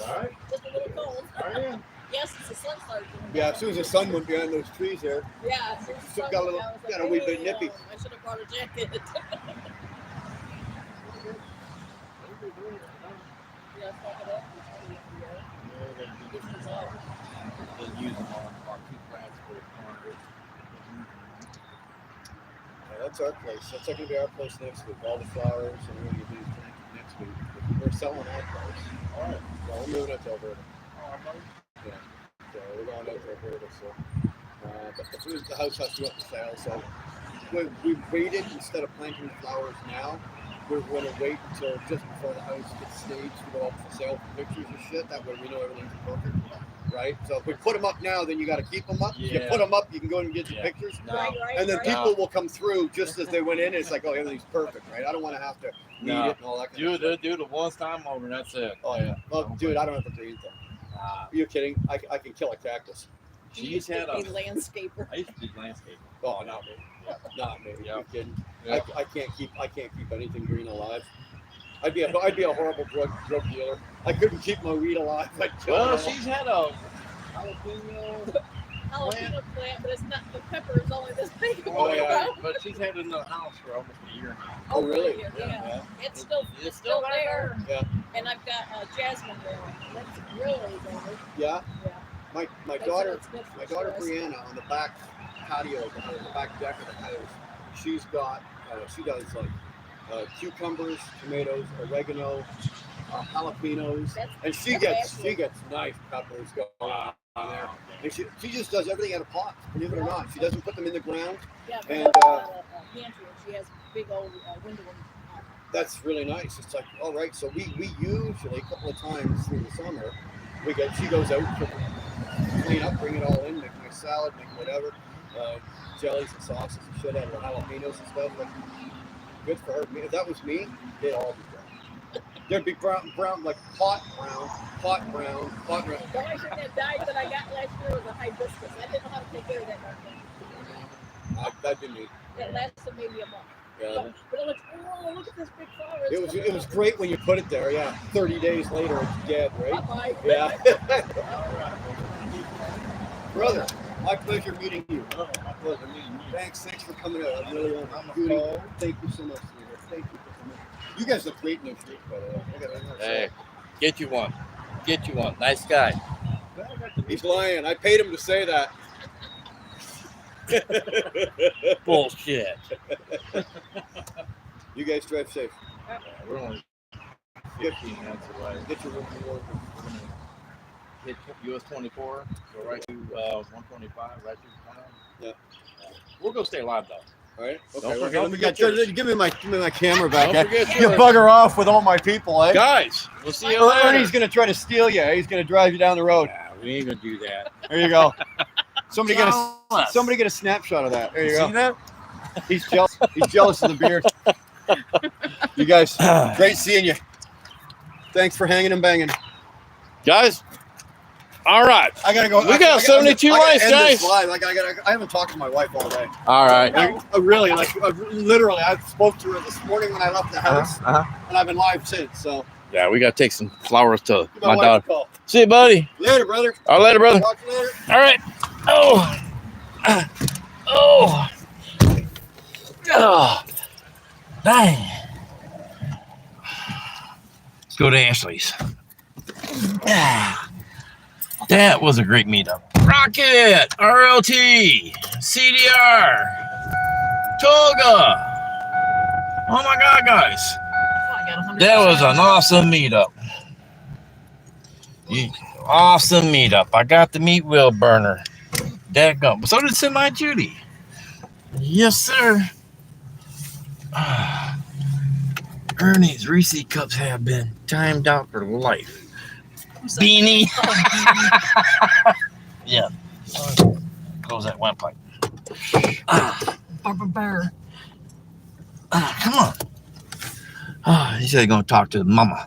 All right. Just a little cold. I am. Yes, it's the sun started. Yeah, as soon as the sun went behind those trees there. Yeah, as soon as the sun Got a went little- down, I was like, got a wee bit hey, nippy. I should have brought a jacket. Yeah, fuck it up. They'll use them on 2 plants for corners. Yeah, that's our place. That's going to be our place next week. All the flowers and we're going to do next week. We're selling our flowers. All right. So we're moving up to Alberta. Oh, Yeah. So we're going out to Alberta. So, but the house has to go up for sale. So we waited instead of planting the flowers now. We're going to wait until just before the house gets staged to go up for sale for pictures and shit. That way we know everything's perfect. Right? So if we put them up now, then you got to keep them up. You Yeah. put them up, you can go and get your Yeah. pictures. No. Right, And then right. people will come through just as they went in. It's like, oh, everything's perfect, right? I don't want to have to read No. it and all that kind of stuff. Do the one time over, that's it. Oh, yeah. Well, dude, I don't have to do anything. Are you kidding? I can kill a cactus. You She's used to had a. be landscaper. I used to do landscaping. Oh, not me. Not me. Yeah. You kidding? Yeah. I can't keep anything green alive. I'd be a horrible drug dealer. I couldn't keep my weed alive. I'd kill Well, it all. she's had a jalapeno. Jalapeno plant, but it's not, the pepper is only this big. Oh, yeah. But she's had it in the house for almost a year now. Oh, really? Yeah. Yeah. It's still there. Yeah. And I've got jasmine there. That's really good. Yeah. Yeah. My They said daughter it's good for My daughter stress. Brianna on the back patio, on the back deck of the house, she's got, she does like cucumbers, tomatoes, oregano, jalapenos, and she gets nice peppers going on there. And she just does everything out of pots, believe it or not. She doesn't put them in the ground. Yeah, but And, I've got a pantry, and she has a big old window. That's really nice. It's like, all right, so we usually a couple of times through the summer, she goes out to clean up, bring it all in, make my salad, make whatever, jellies and sauces and shit out of the jalapenos and stuff. But good for her. If that was me, they'd all be done. There'd be brown, like pot brown. The only thing that died that I got last year was a hibiscus. I didn't know how to take care of that darn thing. That'd be neat. It lasted maybe a month. Yeah. But it looks, oh, look at this big flower. It was great when you put it there. Yeah. 30 days later, it's dead, right? Bye-bye. Yeah. Brother, my pleasure meeting you. Oh, my pleasure meeting you. Thanks for coming out. I really am. Thank you so much, Peter. Thank you so much. You guys look great in those shirts, by the way. Hey, get you one. Get you one. Nice guy. He's lying. I paid him to say that. Bullshit. You guys drive safe. We're only 15 minutes away. Get your room reward. We're gonna hit US 24, go right to 125, right to town. Yeah. We're gonna stay live though. All right. Okay. Don't Let me forget get yours. give me my camera back. Don't forget You yours. bugger off with all my people, eh? Guys, we'll see you later. Ernie's gonna try to steal you. He's gonna drive you down the road. Nah, we ain't gonna do that. There you go. Somebody Jealous. get a snapshot of that. There you See go. that? He's jealous. He's jealous of the beard. You guys, great seeing you. Thanks for hanging and banging. Guys, all right. I gotta go. We got 72 likes, guys. I haven't talked to my wife all day. All right. Really, literally, I spoke to her this morning when I left the house, and I've been live since. So, Yeah, we gotta take some flowers to give my wife a daughter. call. See you, buddy. Later, brother. All right, later, brother. Talk to you later. All right. Oh. Oh. Oh. Dang. Let's go to Ashley's. That was a great meetup. Rocket, RLT, CDR, Toga. Oh my God, guys. That was an awesome meetup. Awesome meetup. I got to meet Will Burner. Dadgum. So did Semi Judy. Yes, sir. Ernie's Reese cups have been timed out for life. Beanie. Yeah. Goes that one pipe. Come on. He said he's going to talk to mama.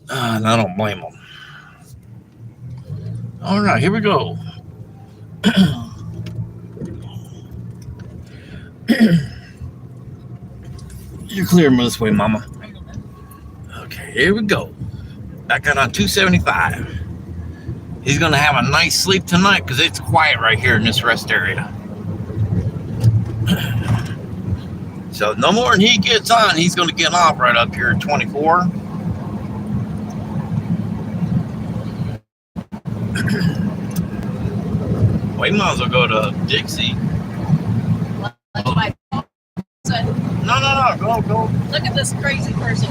And I don't blame him. All right, here we go. You're clear this way, mama. Okay, here we go. Back out on 275. He's gonna have a nice sleep tonight because it's quiet right here in this rest area. So no more than he gets on, he's gonna get off right up here at 24. Well, he might as well go to Dixie. No, go. Look at this crazy person.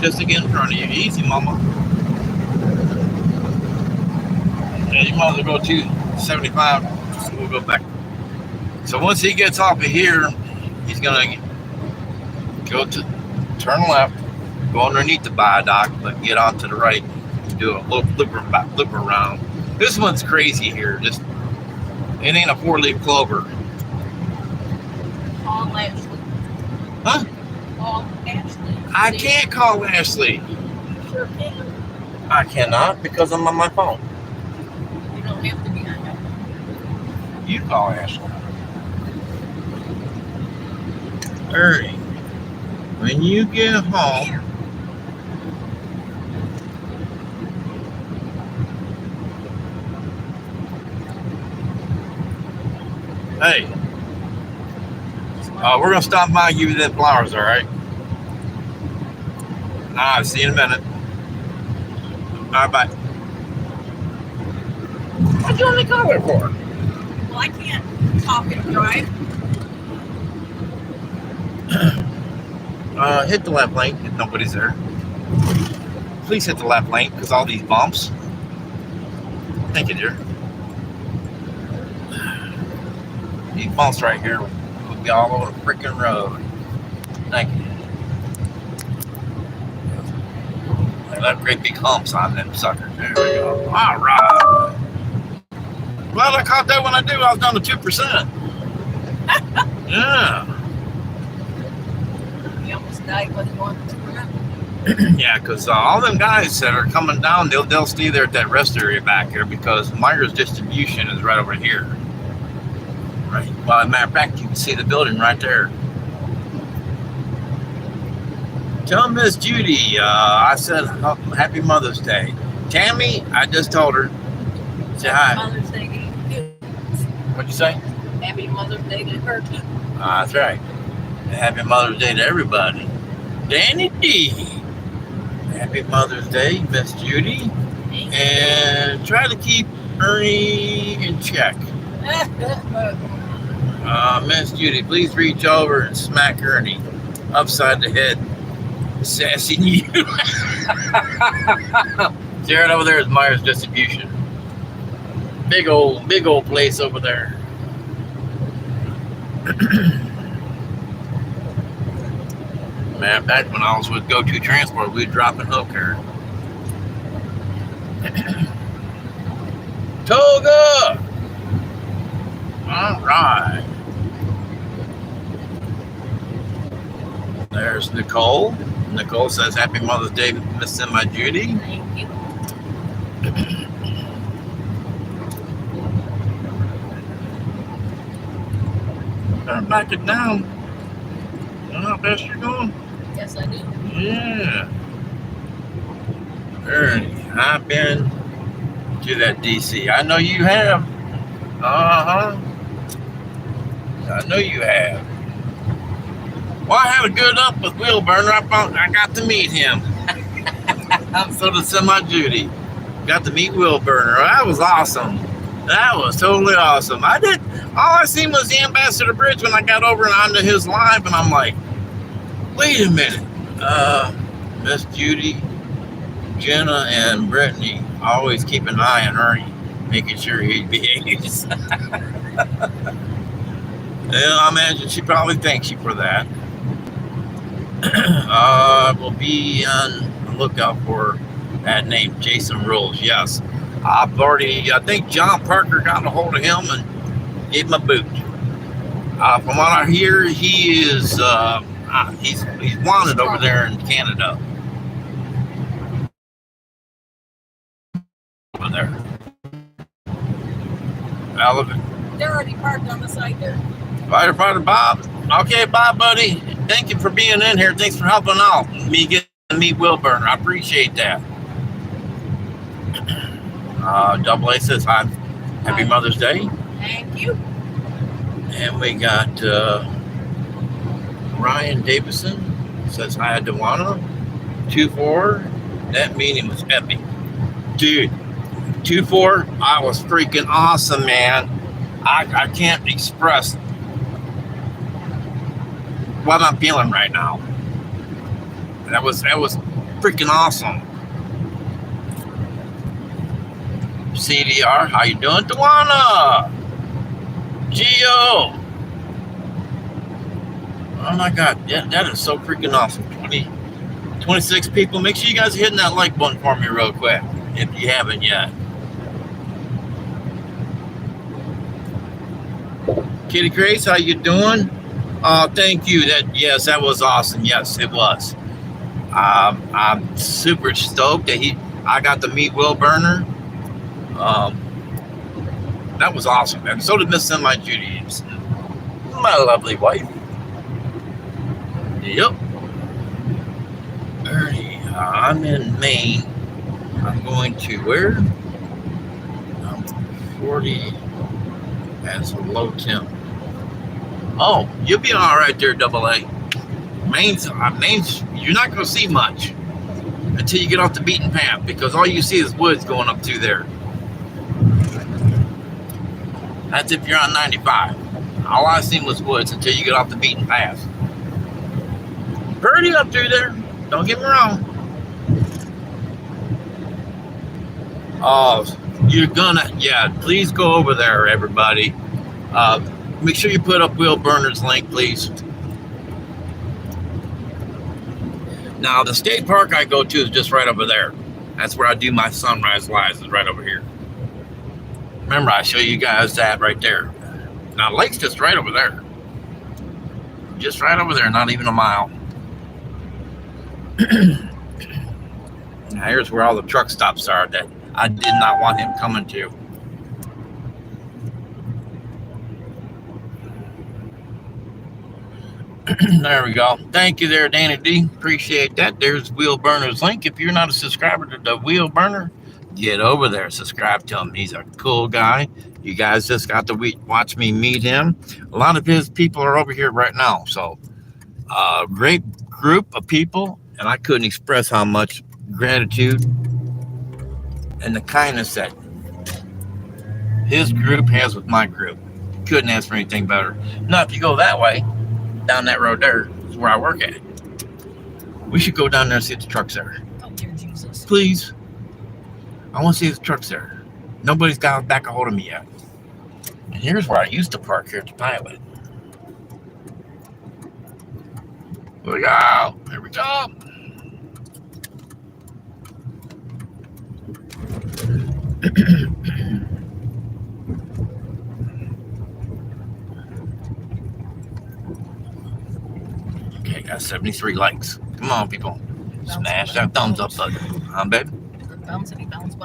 Just to get in front of you. Easy, mama. Yeah, you might as well go 275. So we'll go back. So once he gets off of here, he's going to go to turn left, go underneath the viaduct, but get on to the right, do a little loop around. This one's crazy here. Just it ain't a 4-leaf clover. Call Ashley. Huh? Call Ashley. I can't call Ashley. Sure can. I cannot because I'm on my phone. You don't have to be on that. You call Ashley. Ernie, when you get home, hey, we're gonna stop by and give you them flowers, all right? I'll see you in a minute. All right, bye. What you want me to call her for? Well, I can't talk and drive. Hit the left lane if nobody's there. Please hit the left lane because all these bumps. Thank you, dear. These bumps right here will be all over the freaking road. Thank you. They left great big humps on them suckers. There we go. All right. Well, I caught that when I was down to 2%. Yeah. He almost died when he wanted to run. Yeah, because all them guys that are coming down, they'll stay there at that rest area back here because Myers distribution is right over here. Right. Well, as a matter of fact, you can see the building right there. Tell Miss Judy, I said Happy Mother's Day. Tammy, I just told her. Say hi. Mother's Day to you. What'd you say? Happy Mother's Day to her. That's right. Happy Mother's Day to everybody. Danny D. Happy Mother's Day, Miss Judy. And try to keep Ernie in check. Miss Judy, please reach over and smack Ernie upside the head. Sassing you. Jared, over there is Myers Distribution. Big old place over there. Man, back when I was with Go-To Transport, we'd drop in Hooker. Toga! All right. There's Nicole. Nicole says, Happy Mother's Day, Miss Semi Judy. Thank you. Back it down. You know how fast you're going? Yes, I do. Yeah. Ernie, I've been to that DC. I know you have. I know you have. Well, I had a good up with Will Burner. I got to meet him. So did Semi Judy. Got to meet Will Burner. That was awesome. That was totally awesome. All I seen was the Ambassador Bridge when I got over and onto his live, and I'm like, wait a minute. Miss Judy, Jenna, and Brittany always keep an eye on Ernie, making sure he behaves. I imagine she probably thanks you for that. We'll be on the lookout for that name, Jason Rolls. Yes. I think John Parker got a hold of him and gave him a boot. From what I hear, he is he's wanted over there in Canada. Over there. They're already parked on the side there. Firefighter Bob. Okay, Bob, buddy. Thank you for being in here. Thanks for helping out. Me getting to meet Will Burner. I appreciate that. Double A says hi. Happy Mother's Day. Thank you. And we got Ryan Davison says hi, Dewana. 2-4. That meeting was epic. Dude, 2-4, I was freaking awesome, man. I can't express what I'm feeling right now. That was freaking awesome. CDR, how you doing? Dewana! Gio! Oh my God, yeah, that is so freaking awesome. 26 people. Make sure you guys are hitting that like button for me real quick if you haven't yet. Kitty Grace, how you doing? Thank you. Yes, that was awesome. Yes, it was. I'm super stoked that I got to meet Will Burner. That was awesome. And so did Miss Semi Judy, my lovely wife. Yep. Ernie, I'm in Maine. I'm going to where? 40 as a low temp. Oh, you'll be all right there, Double A. Maine's, you're not going to see much until you get off the beaten path because all you see is woods going up through there. That's if you're on 95. All I seen was woods until you get off the beaten path. Pretty up through there. Don't get me wrong. Oh, you're gonna, please go over there, everybody. Make sure you put up Will Burner's link, please. Now, the state park I go to is just right over there. That's where I do my sunrise lives, is right over here. Remember, I show you guys that right there. Now, the lake's just right over there. Just right over there, not even a mile. Now here's where all the truck stops are that I did not want him coming to. There we go. Thank you there, Danny D. Appreciate that. There's Wheel Burner's link. If you're not a subscriber to the Wheel Burner, get over there. Subscribe to him. He's a cool guy. You guys just got to watch me meet him. A lot of his people are over here right now. So, great group of people. And I couldn't express how much gratitude and the kindness that his group has with my group. Couldn't ask for anything better. Now, if you go that way, down that road there is where I work at. We should go down there and see if the truck's there. Oh, dear Jesus. Please. I want to see if the truck's there. Nobody's got back a hold of me yet. And here's where I used to park here at the Pilot. Here we go. Here we go. Okay, got 73 likes. Come on, people. Smash that thumbs up button. Huh, babe? Bouncity bounce.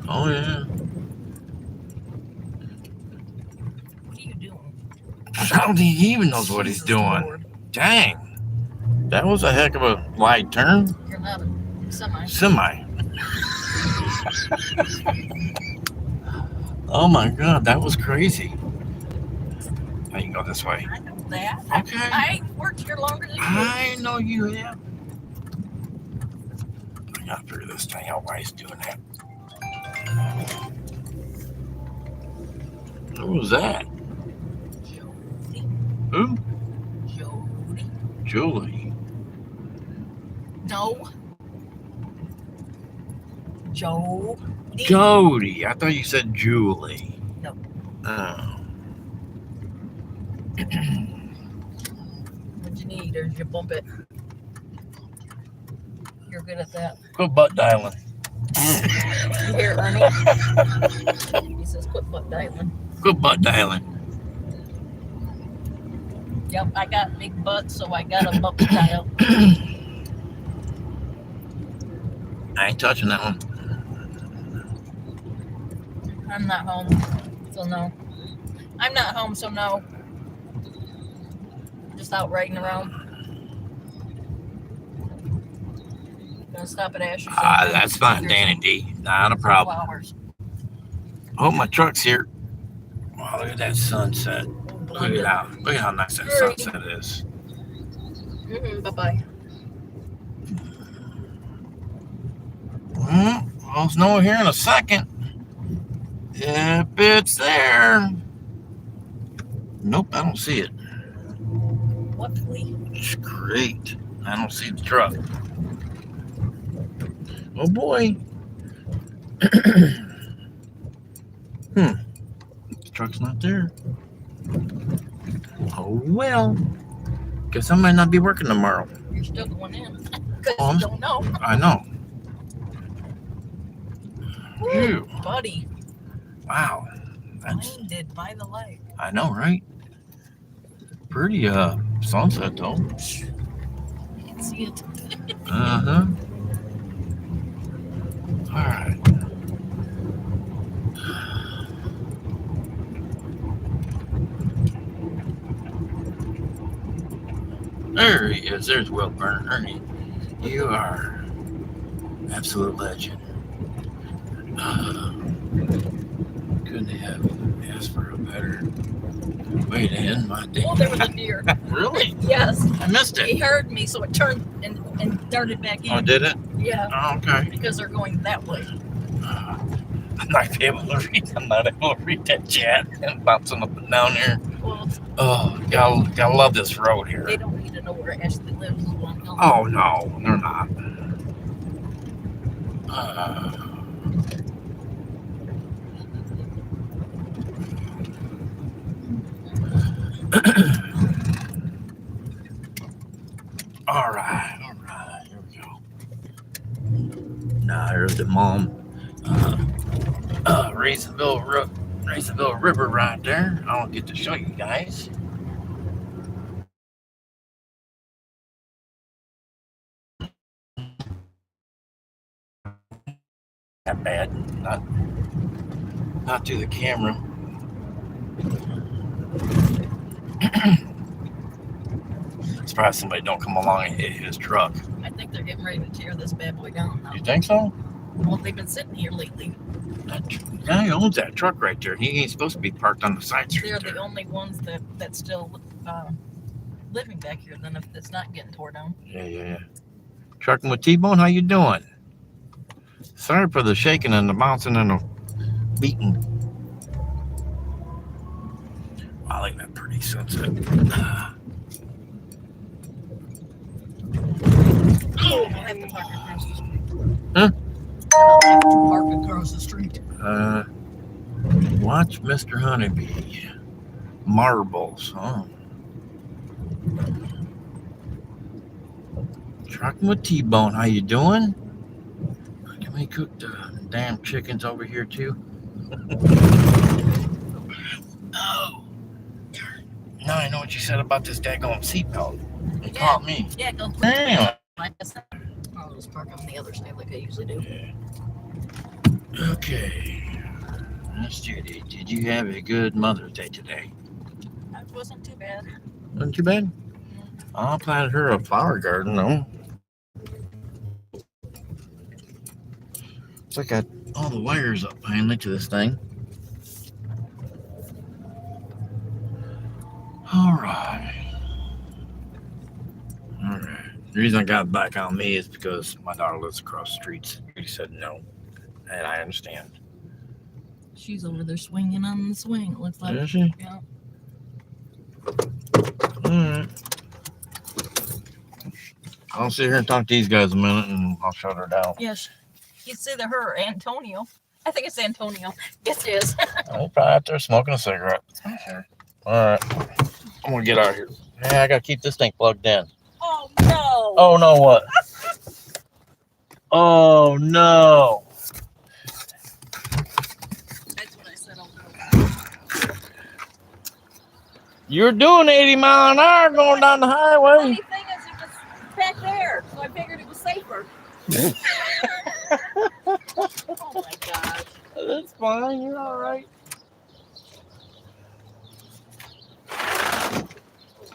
Oh, yeah. What are you doing? I don't think he even knows what he's Jesus doing. Lord. Dang. That was a heck of a wide turn. You're not a semi. Semi. Oh, my God. That was crazy. Now you can go this way. I know that. Okay. I worked here longer than you. I know you have. I gotta figure this thing out why he's doing that. Who was that? Jody. Who? Jody. Julie. No. Jody. Jody. I thought you said Julie. No. Oh. What you need, or you bump it. You're good at that. Quit butt dialing. Here, Ernie. He says, quit butt dialing. Quit butt dialing. Yep, I got big butt, so I got a butt dial. I ain't touching that one. I'm not home, so no. I'm not home, so no. Just out riding around. Gonna stop at Asher's. That's fine, Danny D. Not a problem. Flowers. Oh, my truck's here. Wow, look at that sunset. Look at how nice that sunset is. Bye-bye. Well, it's no here in a second. If it's there. Nope, I don't see it. What, Lee? It's great. I don't see the truck. Oh boy. The truck's not there. Oh well. Guess I might not be working tomorrow. You're still going in. Because Oh, you don't know. I know. Woo, Phew. buddy. Wow. That's, Blinded by the light. I know, right? Pretty sunset though. You can see it. Uh-huh. All right. There he is. There's Will Burner. Ernie, you are absolute legend. Couldn't have asked for a better way to end my day. Oh, there was a deer. Really? Yes. I missed He it. heard me, so it turned and darted back in. Oh, did it? Yeah, Oh, okay. because they're going that way. I'm not able to read that chat and bouncing up and down here. Well, Oh, gotta love this road they here. don't need to know where Ashley lives. Oh no, they're not. All right, here we go. Now here's the mom. Raisonville River right there. I don't get to show you guys. that bad. Not to the camera. Surprised somebody don't come along and hit his truck. I think they're getting ready to tear this bad boy down now. You think so? Well, they've been sitting here lately. That guy owns that truck right there. He ain't supposed to be parked on the side street. They're the only ones that still living back here. Then if it's not getting tore down. Yeah. Trucking with T-Bone, how you doing? Sorry for the shaking and the bouncing and the beating. I like that pretty sunset. Oh, I have to park across the street. Huh? I have to park across the street. Watch Mr. Honeybee. Marbles. Oh. Trucking with T-Bone, how you doing? Can we cook the damn chickens over here too? Oh. Now I know what you said about this daggone seatbelt. It caught me. Yeah, go. Damn. I'll just park on the other side like I usually do. Yeah. Okay. Miss Judy, did you have a good Mother's Day today? That wasn't too bad. Wasn't too bad? I planted her a flower garden though. Looks like I got all the wires up finally to this thing. Alright. The reason I got back on me is because my daughter lives across the street. She said no. And I understand. She's over there swinging on the swing. It looks like. Is she? Yeah. Alright. I'll sit here and talk to these guys a minute and I'll shut her down. Yes. It's either her or Antonio. I think it's Antonio. Yes, it is. He's probably out there smoking a cigarette. Alright. I'm gonna get out of here. Yeah, I gotta keep this thing plugged in. Oh, no. Oh no, what? Oh no. That's what I said. You're doing 80 miles an hour going down the highway. The funny thing is, it was back there, so I figured it was safer. Oh my gosh. That's fine. You're all right.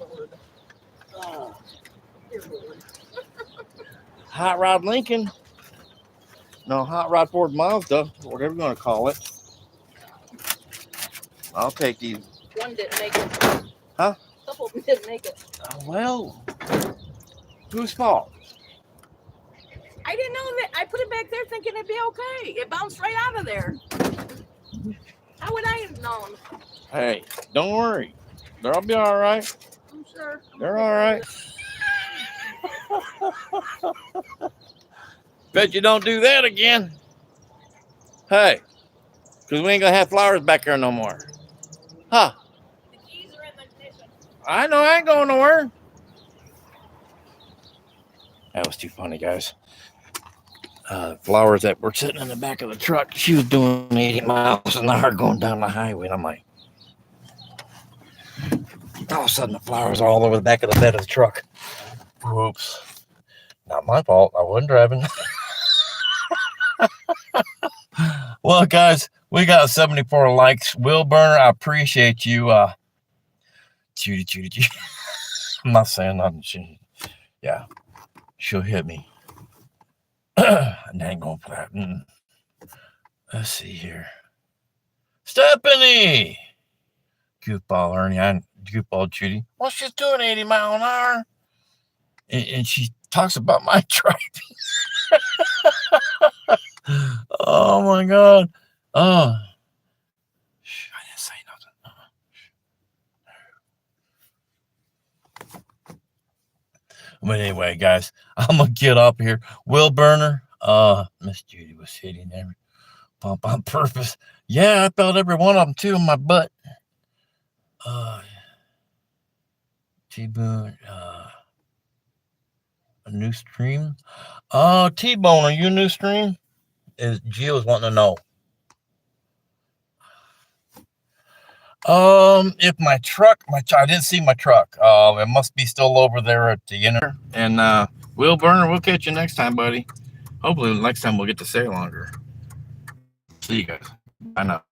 Lord. Oh, dear Lord. Hot Rod Lincoln. No, Hot Rod Ford Mazda, whatever you're going to call it. I'll take these. One didn't make it. Huh? A couple of them didn't make it. Well, whose fault? I didn't know that. I put it back there thinking it'd be okay. It bounced right out of there. How would I have known? Hey, don't worry. They'll be all right. I'm sure. They're all right. Bet you don't do that again. Hey, because we ain't going to have flowers back there no more. Huh? The keys are in the ignition. I know I ain't going nowhere. That was too funny, guys. Flowers that were sitting in the back of the truck. She was doing 80 miles an hour going down the highway. And I'm like, all of a sudden the flowers are all over the back of the bed of the truck. Whoops. Not my fault. I wasn't driving. Well, guys, we got 74 likes. Will Burner, I appreciate you. Judy. I'm not saying nothing. Yeah, she'll hit me. And I ain't going for that. Let's see here. Stephanie! Goofball Ernie. Goofball Judy. Well, she's doing 80 miles an hour. And she talks about my driving. Oh, my God. Oh. Shh, I didn't say nothing. But anyway, guys, I'm going to get up here. Will Burner, Miss Judy was hitting every pump on purpose. Yeah, I felt every one of them, too, in my butt. T-Boone, a new stream. T-Bone, are you a new stream? Gio's wanting to know. If my truck, I didn't see my truck. It must be still over there at the inner. And Will Burner, we'll catch you next time, buddy. Hopefully next time we'll get to stay longer. See you guys. Bye now.